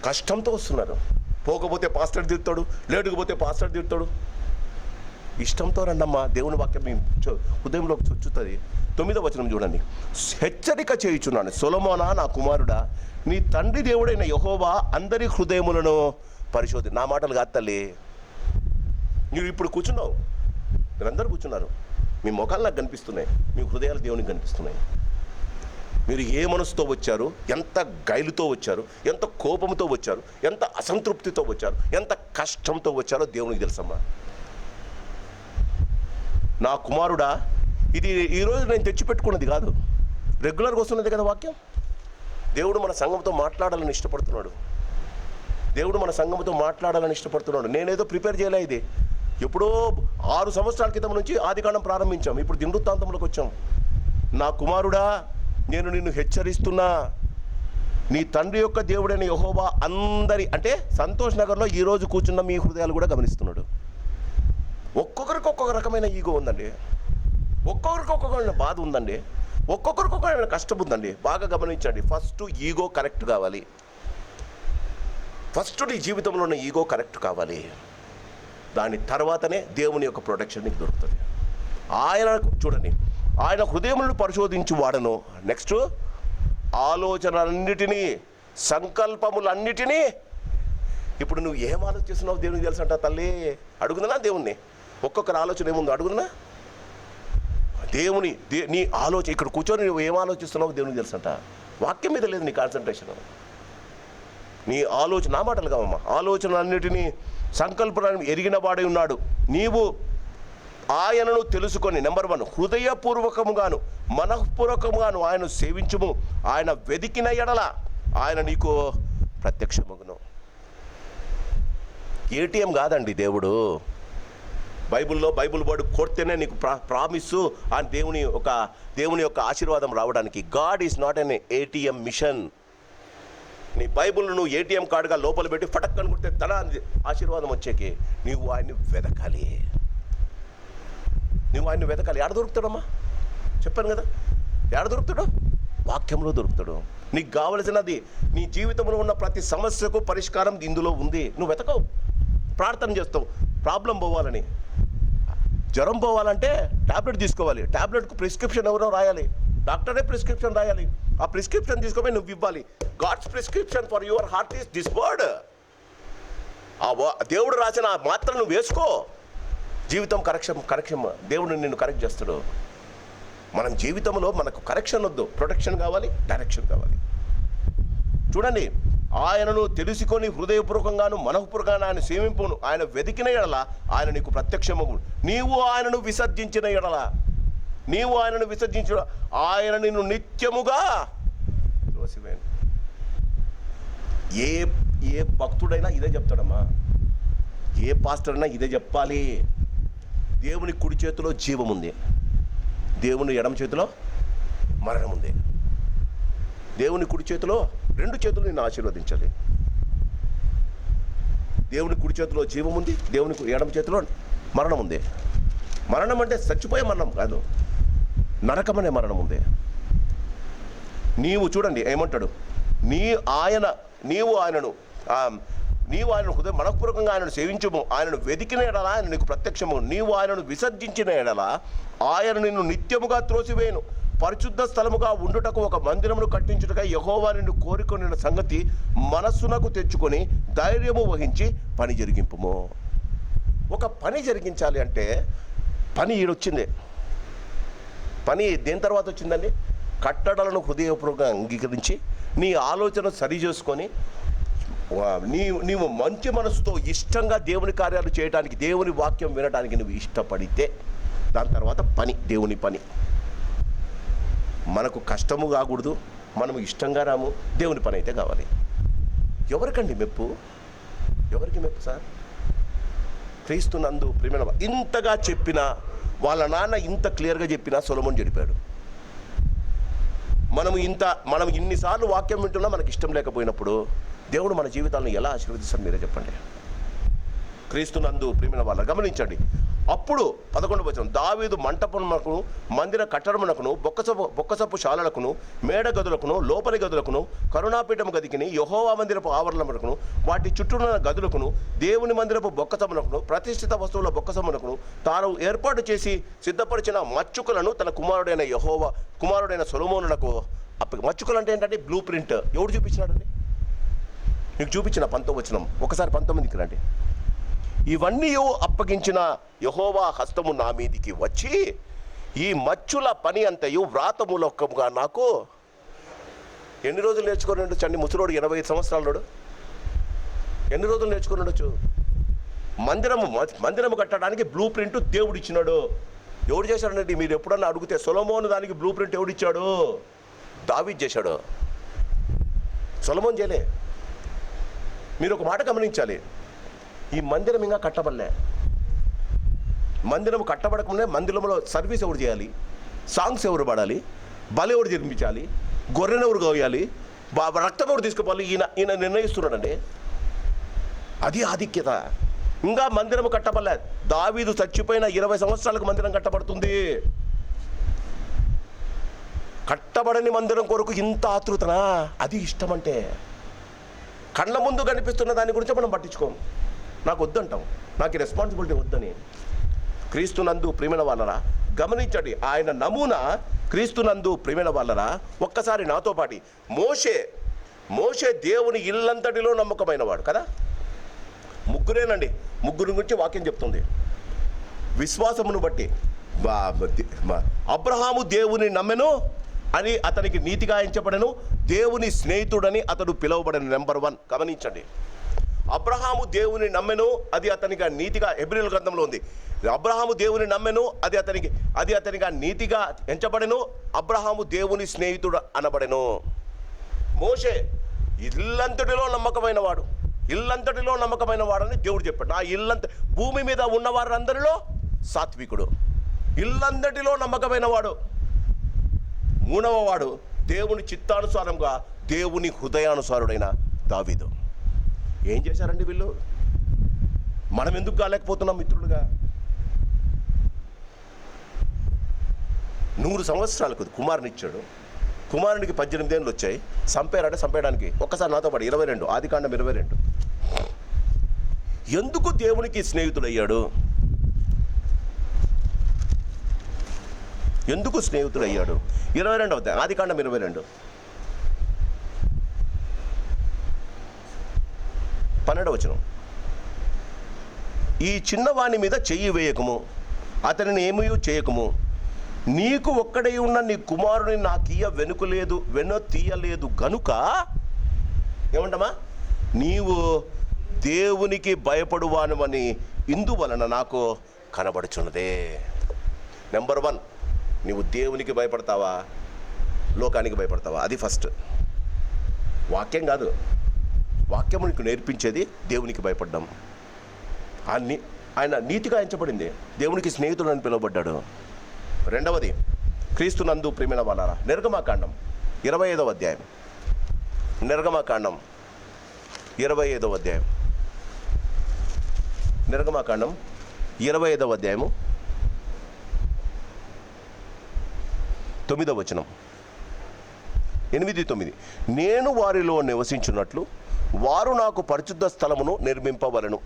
కష్టంతో వస్తున్నారు. పోకపోతే పాస్టర్ తిడతాడు, లేటుకు పోతే పాస్టర్ తిడతాడు. ఇష్టంతో రండమ్మా. దేవుని వాక్యం మీ హృదయంలోకి చొచ్చుతుంది. 9వ వచనం చూడండి. హెచ్చరిక చేయుచున్నాను, సొలొమోనా నా కుమారుడా, నీ తండ్రి దేవుడైన యెహోవా అందరి హృదయములను పరిశోధి. నా మాటలు కాదు తల్లి. నువ్వు ఇప్పుడు కూర్చున్నావు, మీరందరూ కూర్చున్నారు, మీ ముఖాలు నాకు కనిపిస్తున్నాయి, మీ హృదయాలు దేవునికి కనిపిస్తున్నాయి. మీరు ఏ మనసుతో వచ్చారు, ఎంత గైలుతో వచ్చారు, ఎంత కోపంతో వచ్చారు, ఎంత అసంతృప్తితో వచ్చారు, ఎంత కష్టంతో వచ్చారో దేవునికి తెలుసమ్మా. నా కుమారుడా, ఇది ఈరోజు నేను తెచ్చిపెట్టుకున్నది కాదు, రెగ్యులర్గా వస్తున్నది కదా వాక్యం. దేవుడు మన సంఘంతో మాట్లాడాలని ఇష్టపడుతున్నాడు. నేనేదో ప్రిపేర్ చేయలే. ఇది ఎప్పుడో 6 సంవత్సరాల క్రితం నుంచి ఆదికాండం ప్రారంభించాం, ఇప్పుడు దినవృత్తాంతంలోకి వచ్చాం. నా కుమారుడా, నేను నిన్ను హెచ్చరిస్తున్నా, నీ తండ్రి యొక్క దేవుడైన యెహోవా అందరి, అంటే సంతోష్ నగర్లో ఈరోజు కూర్చున్న మీ హృదయాలు కూడా గమనిస్తున్నాడు. ఒక్కొక్కరికి ఒక్కొక్క రకమైన ఈగో ఉందండి, ఒక్కొక్కరికి ఒక్కొక్క బాధ ఉందండి. ఒక్కొక్కరికి ఒక్కొక్క కష్టం ఉందండి. బాగా గమనించండి. ఫస్ట్ ఈగో కరెక్ట్ కావాలి. ఫస్ట్ నీ జీవితంలో ఉన్న ఈగో కరెక్ట్ కావాలి. దాని తర్వాతనే దేవుని యొక్క ప్రొటెక్షన్ నీకు దొరుకుతుంది. ఆయన చూడండి, ఆయన హృదయములను పరిశోధించి వాడను. నెక్స్ట్ ఆలోచనలన్నిటినీ, సంకల్పములన్నిటినీ. ఇప్పుడు నువ్వు ఏం ఆలోచిస్తున్నావు దేవునికి తెలుసు అంట. తల్లి అడుగుతున్నా దేవుణ్ణి, ఒక్కొక్కరి ఆలోచన ఏముందో అడుగుతున్నా దేవుని. నీ ఆలోచన ఇక్కడ కూర్చొని నువ్వు ఏం ఆలోచిస్తున్నావు దేవునికి తెలుసు అంట. వాక్యం మీద లేదు నీ కాన్సన్ట్రేషన్. నీ ఆలోచన, నా మాటలు కావమ్మా, ఆలోచనలన్నిటినీ సంకల్పాలను ఎరిగిన వాడై ఉన్నాడు. నీవు ఆయనను తెలుసుకొని, నెంబర్ 1, హృదయపూర్వకముగాను మనఃపూర్వకముగాను ఆయన సేవించుము. ఆయన వెదికిన ఎడల ఆయన నీకు ప్రత్యక్షమగును. ఏటీఎం కాదండి దేవుడు. బైబిల్లో బైబిల్ వర్డ్ కొడితేనే నీకు ప్రామిస్సు ఆ దేవుని యొక్క ఆశీర్వాదం రావడానికి. God is not an ATM machine. నీ బైబిల్ నువ్వు ఏటీఎం కార్డుగా లోపల పెట్టి ఫటక్ అనుకుంటే తన ఆశీర్వాదం వచ్చేకి నువ్వు ఆయన్ని వెతకాలి. నువ్వు ఆయన్ని వెతకాలి. ఎక్కడ దొరుకుతాడమ్మా? చెప్పాను కదా, ఎక్కడ దొరుకుతాడు? వాక్యంలో దొరుకుతాడు. నీకు కావలసినది, నీ జీవితంలో ఉన్న ప్రతి సమస్యకు పరిష్కారం ఇందులో ఉంది. నువ్వు వెతకవు, ప్రార్థన చేస్తావు. ప్రాబ్లం పోవాలని, జ్వరం పోవాలంటే టాబ్లెట్ తీసుకోవాలి. టాబ్లెట్కు ప్రిస్క్రిప్షన్ ఎవరో రాయాలి, డాక్టరే ప్రిస్క్రిప్షన్ రాయాలి. ఆ ప్రిస్క్రిప్షన్ తీసుకొని నువ్వు ఇవ్వాలి. God's prescription for your heart is this word. దేవుడు రాసిన మాత్రం నువ్వు వేసుకో. జీవితం కరెక్షన్ దేవుడు నిన్ను కరెక్ట్ చేస్తాడు. మనం జీవితంలో మనకు కరెక్షన్ వద్దు, ప్రొటెక్షన్ కావాలి, డైరెక్షన్ కావాలి. చూడండి, ఆయనను తెలుసుకొని హృదయపూర్వకంగాను మనఃపూర్వకంగా ఆయన సేవింపును. ఆయన వెతికిన ఎడల ఆయన నీకు ప్రత్యక్షమగు. నీవు ఆయనను విసర్జించిన ఎడల, నీవు ఆయనను విసర్జించిన ఆయన నిన్ను నిత్యముగా దోసివేయను. ఏ భక్తుడైనా ఇదే చెప్తాడమ్మా, ఏ పాస్టర్ అయినా ఇదే చెప్పాలి. దేవుని కుడి చేతిలో జీవం ఉంది, దేవుని ఎడమ చేతిలో మరణం ఉంది. దేవుని కుడి చేతిలో 2 చేతులు నిన్ను ఆశీర్వదించాలి. దేవుని కుడి చేతిలో జీవం ఉంది, దేవుని ఎడమ చేతిలో మరణం ఉంది. మరణం అంటే చచ్చిపోయే మరణం కాదు, నరకమనే మరణం ఉంది. నీవు చూడండి ఏమంటాడు, నీవు ఆయనను హృదయ మనఃపూర్వకంగా ఆయనను సేవించుము. ఆయనను వెతికిన ఎడల ఆయన నీకు ప్రత్యక్షము. నీవు ఆయనను విసర్జించిన ఎడల ఆయన నిన్ను నిత్యముగా త్రోసివేయను. పరిశుద్ధ స్థలముగా ఉండుటకు ఒక మందిరమును కట్టించుటగా యెహోవా నిన్ను కోరుకొనిన సంగతి మనస్సునకు తెచ్చుకొని ధైర్యము వహించి పని జరిగింపుము. ఒక పని జరిగించాలి అంటే పని ఈడొచ్చింది. పని దేని తర్వాత వచ్చిందండి? కట్టడలను హృదయపూర్వకంగా అంగీకరించి నీ ఆలోచన సరి చేసుకొని నీవు మంచి మనసుతో ఇష్టంగా దేవుని కార్యాలు చేయడానికి, దేవుని వాక్యం వినడానికి నువ్వు ఇష్టపడితే దాని తర్వాత పని, దేవుని పని. మనకు కష్టము కాకూడదు, మనము ఇష్టంగా రాము, దేవుని పని అయితే కావాలి. ఎవరికండి మెప్పు? ఎవరికి మెప్పు సార్? క్రీస్తునందు ప్రియమైన ఇంతగా చెప్పినా, వాళ్ళ నాన్న ఇంత క్లియర్గా చెప్పినా సొలొమోను చెప్పాడు. మనం ఇన్నిసార్లు వాక్యం వింటున్నా మనకి ఇష్టం లేకపోయినప్పుడు దేవుడు మన జీవితాలను ఎలా ఆశీర్వదిస్తాడు మీరే చెప్పండి. క్రీస్తునందు ప్రియమైన వాళ్ళ గమనించండి. అప్పుడు 11వ వచనం, దావీదు మంటపమునకును మందిర కట్టడమునకును బొక్కసపు శాలలకును మేడ గదులకును లోపలి గదులకును కరుణాపీఠము గదికిని యెహోవా మందిరపు ఆవరణమునకును వాటి చుట్టూనున్న గదులకును దేవుని మందిరపు బొక్కసమునకును ప్రతిష్ఠిత వస్తువుల బొక్కసమునకును తాను ఏర్పాటు చేసి సిద్ధపరిచిన మచ్చుకలను తన కుమారుడైన సొలొమోనునకు మచ్చుకలు అంటే ఏంటంటే బ్లూ ప్రింట్. ఎవడు చూపించినాడండి? నీకు చూపించిన 19వ వచనం, ఒకసారి 19కి రండి. ఇవన్నీ అప్పగించిన యెహోవా హస్తము నా మీదికి వచ్చి ఈ మచ్చుల పని అంతయు వ్రాతమూలకముగా నాకు. ఎన్ని రోజులు నేర్చుకొని ఉండొచ్చు అండి ముసలోడు? 85 సంవత్సరాలు. ఎన్ని రోజులు నేర్చుకొని ఉండొచ్చు? మందిరము కట్టడానికి బ్లూ ప్రింట్ దేవుడు ఇచ్చినాడు. ఎవడు చేశాడండి? మీరు ఎప్పుడన్నా అడిగితే సొలొమోను దానికి బ్లూ ప్రింట్ ఎవడిచ్చాడు? దావీదు చేశాడు, సొలొమోను చేయలే. మీరు ఒక మాట గమనించాలి, ఈ మందిరం ఇంకా కట్టబడలే. మందిరం కట్టబడకముందే మందిరంలో సర్వీస్ ఎవరు చేయాలి, సాంగ్స్ ఎవరు పాడాలి, బలి ఎవరు జరిపించాలి, గొర్రెను ఎవరు కోయాలి, రక్తం ఎవరు తీసుకుపోవాలి, ఈయన నిర్ణయిస్తున్నాడండి. అది ఆధిక్యత. ఇంకా మందిరం కట్టబడలే. దావీదు చచ్చిపోయిన 20 సంవత్సరాలకు మందిరం కట్టబడుతుంది. కట్టబడని మందిరం కొరకు ఇంత ఆతృతనా? అది ఇష్టం అంటే. కళ్ళ ముందు కనిపిస్తున్న దాని గురించి మనం పట్టించుకోము. నాకు వద్దంటాం, నాకు ఈ రెస్పాన్సిబిలిటీ వద్దని. క్రీస్తునందు ప్రియమైన వాళ్ళరా గమనించండి, ఆయన నమూనా క్రీస్తునందు ప్రియమైన వాళ్ళరా. ఒక్కసారి నాతో పాటి మోషే దేవుని ఇల్లంతటిలో నమ్మకమైన వాడు కదా. ముగ్గురేనండి, ముగ్గురు గురించి వాక్యం చెప్తుంది. విశ్వాసమును బట్టి అబ్రహాము దేవుని నమ్మెను అని అతనికి నీతిగా ఎంచబడెను, దేవుని స్నేహితుడని అతడు పిలువబడను. నెంబర్ 1 గమనించండి, అబ్రహాము దేవుని నమ్మెను, అది అతనికి నీతిగా, హెబ్రీయుల గ్రంథంలో ఉంది. అబ్రహాము దేవుని నమ్మెను, అది అతనిగా నీతిగా ఎంచబడెను, అబ్రహాము దేవుని స్నేహితుడు అనబడెను. మోషే ఇల్లంతటిలో నమ్మకమైన వాడు, ఇల్లంతటిలో నమ్మకమైన వాడని దేవుడు చెప్పాడు. నా భూమి మీద ఉన్న వారందరిలో సాత్వికుడు, ఇల్లంతటిలో నమ్మకమైన వాడు. 3వ వాడు దేవుని చిత్తానుసారంగా దేవుని హృదయానుసారుడైన దావీదు. ఏం చేశారండి వీళ్ళు? మనం ఎందుకు కాలేకపోతున్నాం మిత్రులుగా? 100 సంవత్సరాలకు కుమారునిచ్చాడు. కుమారునికి 18 ఏళ్ళు వచ్చాయి. చంపేయడానికి ఒక్కసారి నాతో పాటు 22 ఆదికాండం 22. ఎందుకు దేవునికి స్నేహితుడయ్యాడు? ఎందుకు స్నేహితుడయ్యాడు? 22వ అధ్యాయం ఆదికాండం 22 12వ వచనం. ఈ చిన్నవాని మీద చెయ్యి వేయకము, అతనిని ఏమీ చేయకము. నీకు ఒక్కడై ఉన్న నీ కుమారుని నాకియ్య వెను తీయలేదు గనుక ఏమంటమా, నీవు దేవునికి భయపడువానమని ఇందువలన నాకు కనబడుచున్నదే. నెంబర్ 1, నీవు దేవునికి భయపడతావా, లోకానికి భయపడతావా? అది ఫస్ట్. వాక్యం కాదు, వాక్యము నీకు నేర్పించేది దేవునికి భయపడ్డాం. ఆయన నీతిగా ఎంచబడింది, దేవునికి స్నేహితుడు అని పిలువబడ్డాడు. 2వది, క్రీస్తునందు ప్రియమైన వాళ్ళారా. నిర్గమాకాండం 25వ అధ్యాయం, నిర్గమాకాండం 25వ అధ్యాయం, నిర్గమాకాండం 25వ అధ్యాయము 9వ వచనం, 8-9. నేను వారిలో నివసించున్నట్లు వారు నాకు పరిశుద్ధ స్థలమును నిర్మింపవలను.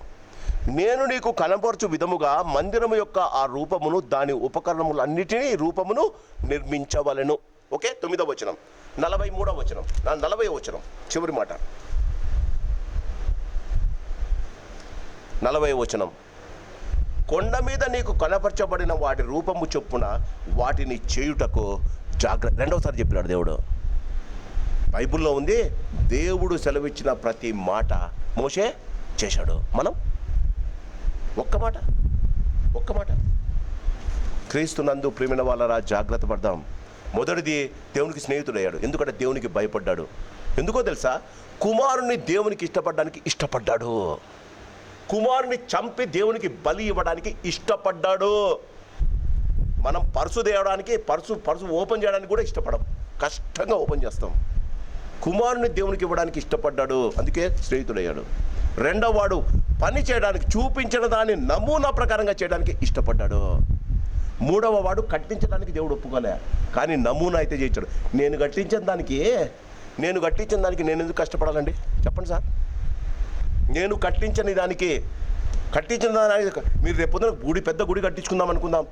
నేను నీకు కనపరచు విధముగా మందిరము యొక్క ఆ రూపమును, దాని ఉపకరణములన్నిటినీ రూపమును నిర్మించవలను. ఓకే, 9వ వచనం. 43వ వచనం, 40వ వచనం చివరి మాట, 40వ వచనం. కొండ మీద నీకు కనపరచబడిన వాటి రూపము చొప్పున వాటిని చేయుటకు జాగ్రత్త. 2వసారి చెప్పినాడు దేవుడు. బైబిల్లో ఉంది, దేవుడు సెలవిచ్చిన ప్రతి మాట మోషే చేశాడు. మనం ఒక్క మాట క్రీస్తునందు ప్రియమైన వాళ్ళరా జాగ్రత్త పడదాం. మొదటిది, దేవునికి స్నేహితుడయ్యాడు. ఎందుకంటే దేవునికి భయపడ్డాడు. ఎందుకో తెలుసా? కుమారుని దేవునికి ఇష్టపడ్డాడు. కుమారుని చంపి దేవునికి బలి ఇవ్వడానికి ఇష్టపడ్డాడు. మనం పర్సు తేయడానికి, పర్సు ఓపెన్ చేయడానికి కూడా ఇష్టపడం, కష్టంగా ఓపెన్ చేస్తాం. కుమారుని దేవునికి ఇవ్వడానికి ఇష్టపడ్డాడు, అందుకే స్నేహితుడయ్యాడు. 2వ వాడు పని చేయడానికి, చూపించిన దాన్ని నమూనా ప్రకారంగా చేయడానికి ఇష్టపడ్డాడు. 3వ వాడు కట్టించడానికి దేవుడు ఒప్పుకోలే, కానీ నమూనా అయితే చేయించాడు. నేను కట్టించిన దానికి నేను ఎందుకు కష్టపడాలండి చెప్పండి సార్? నేను కట్టించిన దానికి మీరు రేపు పెద్ద గుడి కట్టించుకుందాం అనుకుందాం,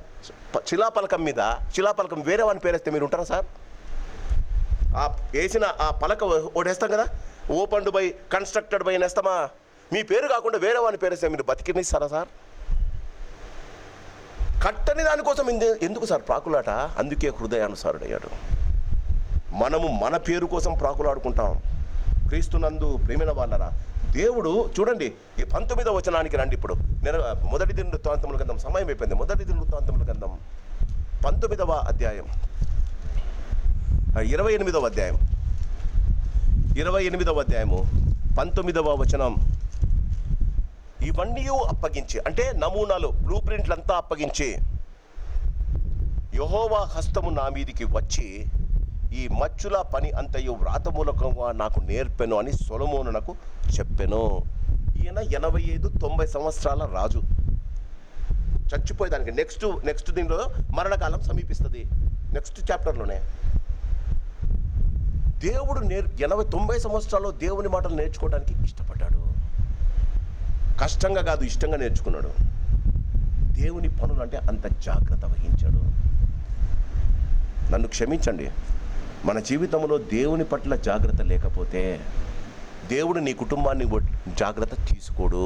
శిలాపలకం వేరే వాడిని పేరేస్తే మీరు ఉంటారా సార్? ఆ వేసిన ఆ పలక ఓడేస్తాం కదా, ఓపెన్డ్ బై, కన్స్ట్రక్టెడ్ బై నేస్తామా? మీ పేరు కాకుండా వేరే వాడిని పేరేస్తే మీరు బతికినిస్తారా సార్? కట్టని దానికోసం ఎందుకు సార్ ప్రాకులాట? అందుకే హృదయానుసారుడయ్యాడు. మనము మన పేరు కోసం ప్రాకులాడుకుంటాం. క్రీస్తునందు ప్రియమైన వాళ్ళరా, దేవుడు చూడండి, ఈ 19వ వచనానికి రండి. ఇప్పుడు మొదటి దినవృత్తాంతముల గ్రంథం, సమయం అయిపోయింది. మొదటి దినవృత్తాంతముల గ్రంథం 19వ అధ్యాయం 28వ అధ్యాయం 28వ అధ్యాయము 19వ వచనం. ఇవన్నీ అప్పగించి, అంటే నమూనాలు, బ్లూ ప్రింట్లంతా అప్పగించి, యెహోవా హస్తము నా మీదికి వచ్చి ఈ మచ్చుల పని అంతయు వ్రాతమూలకంగా నాకు నేర్పెను అని సొలొమోనునకు చెప్పెను. ఈయన 85-90 సంవత్సరాల రాజు, చచ్చిపోయేదానికి నెక్స్ట్ దీనిలో మరణకాలం సమీపిస్తుంది. నెక్స్ట్ చాప్టర్లోనే దేవుడు 80-90 సంవత్సరాల్లో దేవుని మాటలు నేర్చుకోవడానికి ఇష్టపడ్డాడు. కష్టంగా కాదు, ఇష్టంగా నేర్చుకున్నాడు. దేవుని పనులు అంటే అంత జాగ్రత్త వహించాడు. నన్ను క్షమించండి, మన జీవితంలో దేవుని పట్ల జాగ్రత్త లేకపోతే దేవుడు నీ కుటుంబాన్ని జాగ్రత్త తీసుకోడు.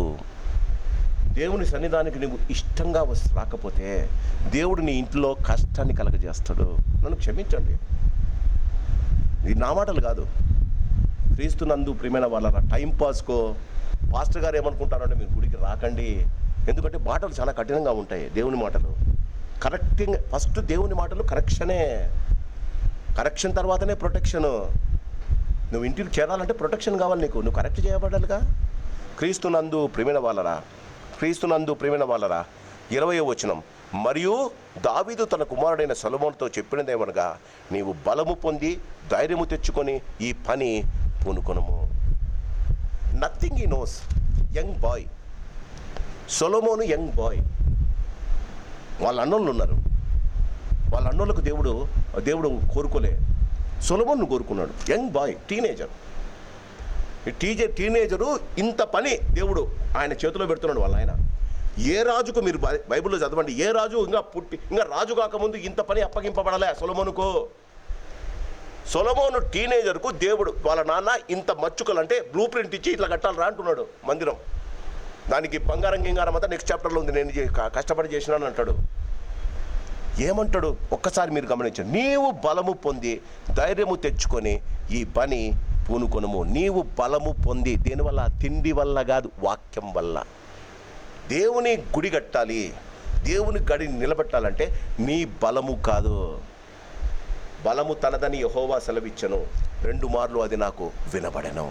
దేవుని సన్నిధానికి నువ్వు ఇష్టంగా రాకపోతే దేవుడు నీ ఇంట్లో కష్టాన్ని కలగజేస్తాడు. నన్ను క్షమించండి, ఇది నా మాటలు కాదు. క్రీస్తునందు ప్రియమైన వాళ్ళ టైంపాస్కో పాస్టర్ గారు ఏమనుకుంటారంటే మీరు గుడికి రాకండి, ఎందుకంటే మాటలు చాలా కఠినంగా ఉంటాయి. దేవుని మాటలు కరెక్టింగ్, ఫస్ట్ దేవుని మాటలు కరెక్షనే, కరెక్షన్ తర్వాతనే ప్రొటెక్షను. నువ్వు ఇంటికి చేరాలంటే ప్రొటెక్షన్ కావాలి నీకు, నువ్వు కరెక్ట్ చేయబడాలిగా. క్రీస్తునందు ప్రియమైన వాళ్ళరా, క్రీస్తునందు ప్రియమైన వాళ్ళరా, 20వ వచనం, మరియు దావీదు తన కుమారుడైన సొలొమోనుతో చెప్పినదేమనగా, నీవు బలము పొంది ధైర్యము తెచ్చుకొని ఈ పని పూనుకొనుము. Nothing he knows. Young boy సొలొమోను, యంగ్ బాయ్. వాళ్ళ అన్నోళ్ళు ఉన్నారు, వాళ్ళ అన్నోళ్ళకు దేవుడు కోరుకోలే, సొలొమోను కోరుకున్నాడు. యంగ్ బాయ్, టీనేజరు ఇంత పని దేవుడు ఆయన చేతిలో పెడుతున్నాడు. వాళ్ళ ఆయన ఏ రాజుకు, మీరు బైబిల్లో చదవండి, ఏ రాజు ఇంకా రాజు కాకముందు ఇంత పని అప్పగింపబడలే సొలొమోనుకు. సొలొమోను టీనేజర్కు దేవుడు వాళ్ళ నాన్న ఇంత మచ్చుకలు అంటే బ్లూ ప్రింట్ ఇచ్చి ఇట్లా కట్టాలి అంటున్నాడు మందిరం. దానికి బంగారం గింగారం అంతా నెక్స్ట్ చాప్టర్లో ఉంది, నేను కష్టపడి చేసినాను అంటాడు. ఏమంటాడు ఒక్కసారి మీరు గమనించండి. నీవు బలము పొంది ధైర్యము తెచ్చుకొని ఈ పని పూనుకొనుము. నీవు బలము పొంది, దేనివల్ల? తిండి వల్ల కాదు, వాక్యం వల్ల. దేవుని గుడి కట్టాలి, దేవుని గడిని నిలబెట్టాలంటే నీ బలము కాదు. బలము తనదని యెహోవా సెలవిచ్చెను, 2 మార్లు అది నాకు వినబడెను.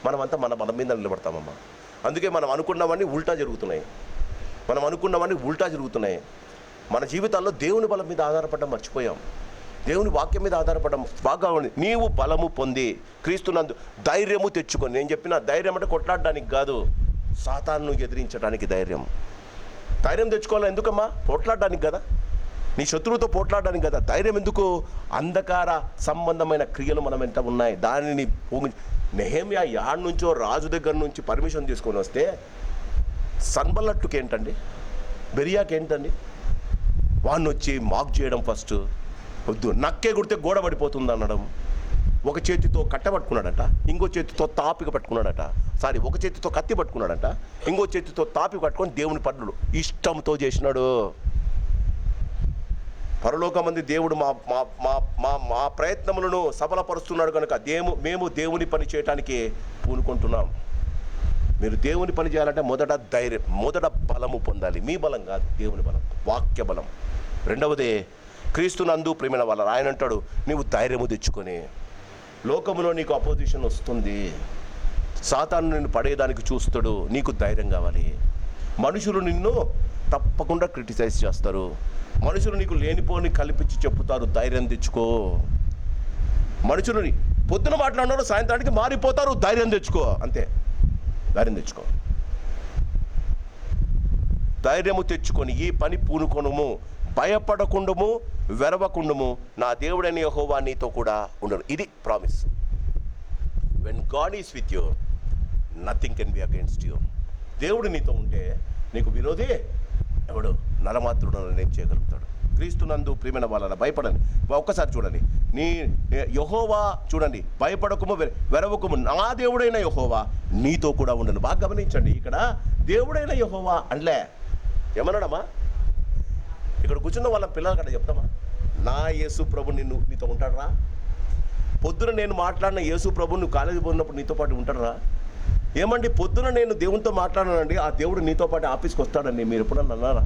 మనమంతా మన బలం మీద నిలబడతామమ్మా. అందుకే మనం అనుకున్నవన్నీ ఉల్టా జరుగుతున్నాయి. మన జీవితాల్లో దేవుని బలం మీద ఆధారపడడం మర్చిపోయాం, దేవుని వాక్యం మీద ఆధారపడడం బాగా ఉంది. నీవు బలము పొంది క్రీస్తునందు ధైర్యము తెచ్చుకొని. నేను చెప్పిన ధైర్యం అంటే కొట్లాడడానికి కాదు, సాతానును ఎదిరించడానికి ధైర్యం తెచ్చుకోవాలి. ఎందుకమ్మా? పోట్లాడడానికి కదా, నీ శత్రువుతో పోట్లాడడానికి కదా. ధైర్యం ఎందుకు? అంధకార సంబంధమైన క్రియలు మనం ఎంత ఉన్నాయి దానిని నెహెమ్యా యాడ్ నుంచో రాజు దగ్గర నుంచి పర్మిషన్ తీసుకొని వస్తే సన్బల్లట్టుకి ఏంటండి, బెరియాకి ఏంటండి, వాడిని వచ్చి మాక్ చేయడం. ఫస్ట్ వద్దు, నక్కే కొడితే గోడ పడిపోతుంది అనడం. ఒక చేతితో కట్ట పట్టుకున్నాడట, ఇంకో చేతితో తాపిక పట్టుకున్నాడట. ఒక చేతితో కత్తి పట్టుకున్నాడట, ఇంకో చేతితో తాపిక పట్టుకొని దేవుని పనులు ఇష్టంతో చేసినాడు. పరలోకమంది దేవుడు మా ప్రయత్నములను సఫలపరుస్తున్నాడు కనుక మేము దేవుని పని చేయటానికి పూనుకుంటున్నాం. మీరు దేవుని పని చేయాలంటే మొదట బలము పొందాలి. మీ బలం కాదు, దేవుని బలం, వాక్య బలం. రెండవది క్రీస్తునందు ప్రియమైన వాళ్ళ ఆయన అంటాడు, నీవు ధైర్యము తెచ్చుకొని. లోకములో నీకు అపోజిషన్ వస్తుంది, సాతాను నిన్ను పడేయడానికి చూస్తాడు, నీకు ధైర్యం కావాలి. మనుషులు నిన్ను తప్పకుండా క్రిటిసైజ్ చేస్తారు, మనుషులు నీకు లేనిపోని కల్పించి చెప్పుతారు, ధైర్యం తెచ్చుకో. మనుషులని పొద్దున మాట్లాడినాడు, సాయంత్రానికి మారిపోతారు, ధైర్యం తెచ్చుకో. అంతే, ధైర్యం తెచ్చుకో. ధైర్యము తెచ్చుకొని ఈ పని పూనుకొనుము, భయపడకుండము, వెరవకుండము, నా దేవుడైన యెహోవా నీతో కూడా ఉండను. ఇది promise. When God is with you, nothing can be against you. దేవుడు నీతో ఉంటే నీకు విరోధి ఎవడు? నరమాత్రుడు ఏం చేయగలుగుతాడు? క్రీస్తునందు ప్రియమైన వాళ్ళ భయపడండి. ఒక్కసారి చూడండి, నీ యెహోవా చూడండి, భయపడకము వెరవకము, నా దేవుడైన యెహోవా నీతో కూడా ఉండను. బాగా గమనించండి, ఇక్కడ దేవుడైన యెహోవా అనలే. ఏమన్నాడమ్మా? ఇక్కడ కూర్చున్న వాళ్ళ పిల్లల కన్నా చెప్తామా, నా యేసు ప్రభు నీతో ఉంటాడరా? పొద్దున నేను మాట్లాడిన యేసు ప్రభు నువ్వు కాలేజీ పోయినప్పుడు నీతో పాటు ఉంటాడరా? ఏమండి, పొద్దున నేను దేవునితో మాట్లాడానండి, ఆ దేవుడు నీతో పాటు ఆఫీస్కి వస్తాడని మీరు ఎప్పుడన్నా అన్నారా?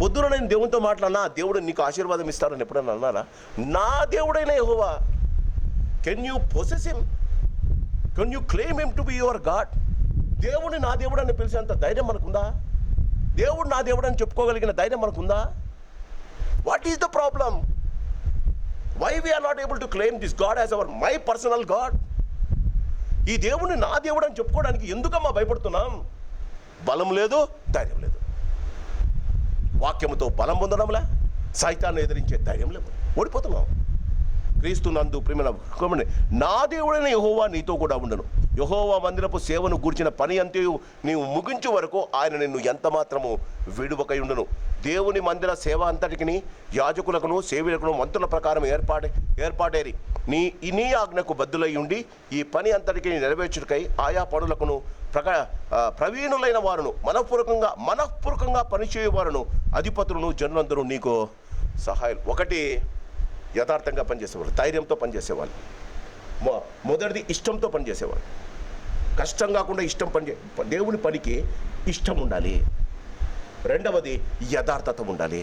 పొద్దున నేను దేవునితో మాట్లాడినా దేవుడు నీకు ఆశీర్వాదం ఇస్తాడని ఎప్పుడన్నా అన్నారా? నా దేవుడైన యెహోవా, can you possess him? Can you claim him to be your God? దేవుడిని నా దేవుడు అని పిలిచేంత ధైర్యం మనకుందా? దేవుడు నా దేవుడు అని చెప్పుకోగలిగిన ధైర్యం మనకుందా? What is the problem? Why we are not able to claim this God as our my personal God? ఈ దేవుడిని నా దేవుడు అని చెప్పుకోవడానికి ఎందుకమ్మా భయపడుతున్నాం? బలం లేదు, ధైర్యం లేదు. వాక్యముతో బలం పొందడంలే, సైతాన్ని ఎదిరించే ధైర్యం లేదు, ఓడిపోతున్నాం. క్రీస్తునందు ప్రియమైన నా దేవుడైన యెహోవా నీతో కూడా ఉండను. యెహోవా మందిరపు సేవను గూర్చిన పని అంతయు నీవు ముగించు వరకు ఆయన నిన్ను ఎంత మాత్రము విడువకై ఉండను. దేవుని మందిర సేవ అంతటికి యాజకులకును సేవకులను వంతుల ప్రకారం ఏర్పాటేరి నీ ఆజ్ఞకు బద్దులై ఉండి ఈ పని అంతటికి నెరవేర్చుటకై ఆయా పనులకును ప్రవీణులైన వారును మనఃపూర్వకంగా పనిచేయవారును అధిపతులను జనులందరూ నీకు సహాయం. ఒకటి, యథార్థంగా పనిచేసేవాళ్ళు, ధైర్యంతో పనిచేసేవాళ్ళు. మొదటిది ఇష్టంతో పనిచేసేవాళ్ళు. కష్టం కాకుండా దేవుని పనికి ఇష్టం ఉండాలి. రెండవది యథార్థత ఉండాలి.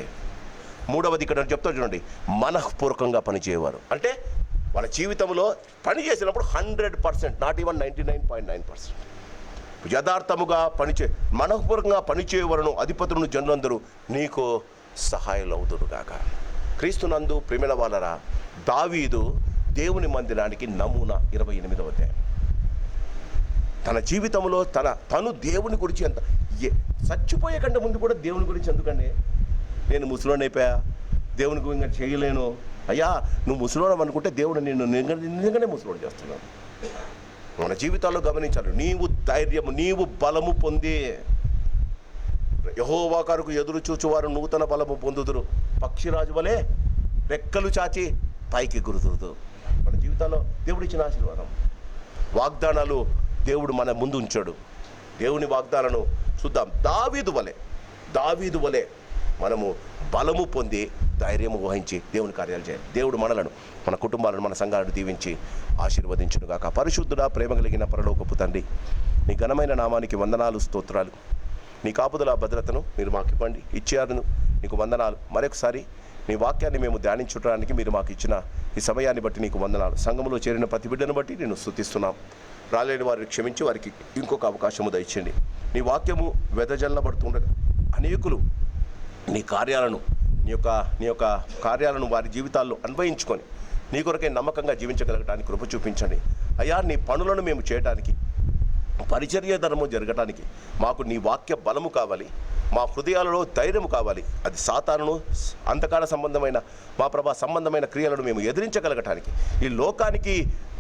మూడవది ఇక్కడ చెప్తా చూడండి, మనఃపూర్వకంగా పనిచేయవారు. అంటే వాళ్ళ జీవితంలో పని చేసినప్పుడు 100%, నాట్ ఈవెన్ 99.9%, యథార్థముగా మనఃపూర్వకంగా పనిచేయవలను అధిపతులను జనులందరూ నీకు సహాయాలు అవుతురుగాక. క్రీస్తునందు ప్రేమిల వాళ్ళరా, దావీదు దేవుని మందిరానికి నమూనా. 28వ అధ్యాయం. తన జీవితంలో తను దేవుని గురించి చచ్చిపోయే కంటే ముందు కూడా దేవుని గురించి ఎందుకండి, నేను ముసలోని అయిపోయా, దేవుని గురించి చేయలేను. అయ్యా, నువ్వు ముసలోడం అనుకుంటే దేవుడు నిన్ను నిజంగానే ముసలోడు చేస్తున్నాడు. మన జీవితాల్లో గమనించాలి. నీవు ధైర్యము, నీవు బలము పొంది యెహోవా కొరకు ఎదురు చూచువారు నూతన బలము పొందుదురు. పక్షిరాజు వలె రెక్కలు చాచి పైకి ఎగురుతురు. మన జీవితాల్లో దేవుడు ఇచ్చిన ఆశీర్వాదం, వాగ్దానాలు దేవుడు మన ముందు ఉంచాడు. దేవుని వాగ్దానాలను చూద్దాం. దావీదు వలె మనము బలము పొంది ధైర్యము వహించి దేవుని కార్యాలు చేయాలి. దేవుడు మనలను, మన కుటుంబాలను, మన సంఘాలను దీవించి ఆశీర్వదించునుగాక. పరిశుద్ధుడా, ప్రేమ కలిగిన పరలోకపు తండ్రి, నీ ఘనమైన నామానికి వందనాలు, స్తోత్రాలు. నీ కాపుదల భద్రతను మీరు మాకు ఇచ్చారు. నీకు వందనాలు. మరొకసారి నీ వాక్యాన్ని మేము ధ్యానించడానికి మీరు మాకు ఇచ్చిన ఈ సమయాన్ని బట్టి నీకు వందనాలు. సంఘంలో చేరిన ప్రతి బిడ్డను బట్టి నేను స్తుతిస్తున్నాం. రాలేని వారిని క్షమించి వారికి ఇంకొక అవకాశము దయచేయండి. నీ వాక్యము వెదజల్లబడుతుండగా అనేకులు నీ యొక్క కార్యాలను వారి జీవితాల్లో అన్వయించుకొని నీ కొరకే నమ్మకంగా జీవించగలగడానికి కృప చూపించండి. అయ్యా, నీ పనులను మేము చేయడానికి, పరిచర్య ధర్మం జరగటానికి మాకు నీ వాక్య బలము కావాలి. మా హృదయాలలో ధైర్యము కావాలి. అది సాతానును, అంధకార సంబంధమైన క్రియలను మేము ఎదిరించగలగటానికి, ఈ లోకానికి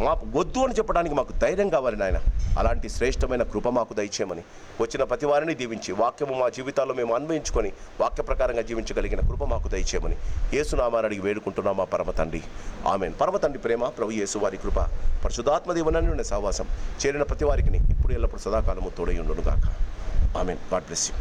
మాకు వద్దు అని చెప్పడానికి మాకు ధైర్యం కావాలి నాయన. అలాంటి శ్రేష్టమైన కృప మాకు దయచేయమని, వచ్చిన ప్రతి వారిని దీవించి వాక్యము మా జీవితాల్లో మేము అన్వయించుకొని వాక్య ప్రకారంగా జీవించగలిగిన కృప మాకు దయచేయమని యేసు నామమున అడిగి వేడుకుంటున్నాం మా పరమ తండ్రి, ఆమేన్. పరమ తండ్రి ప్రేమ, ప్రభు యేసు వారి కృప, పరిశుద్ధాత్మ దేవుని సహవాసం చేరిన ప్రతి వారికి ఇప్పుడు ఎల్లప్పుడు సదాకాలము తోడై ఉండును గాక. ఆమేన్. God bless you.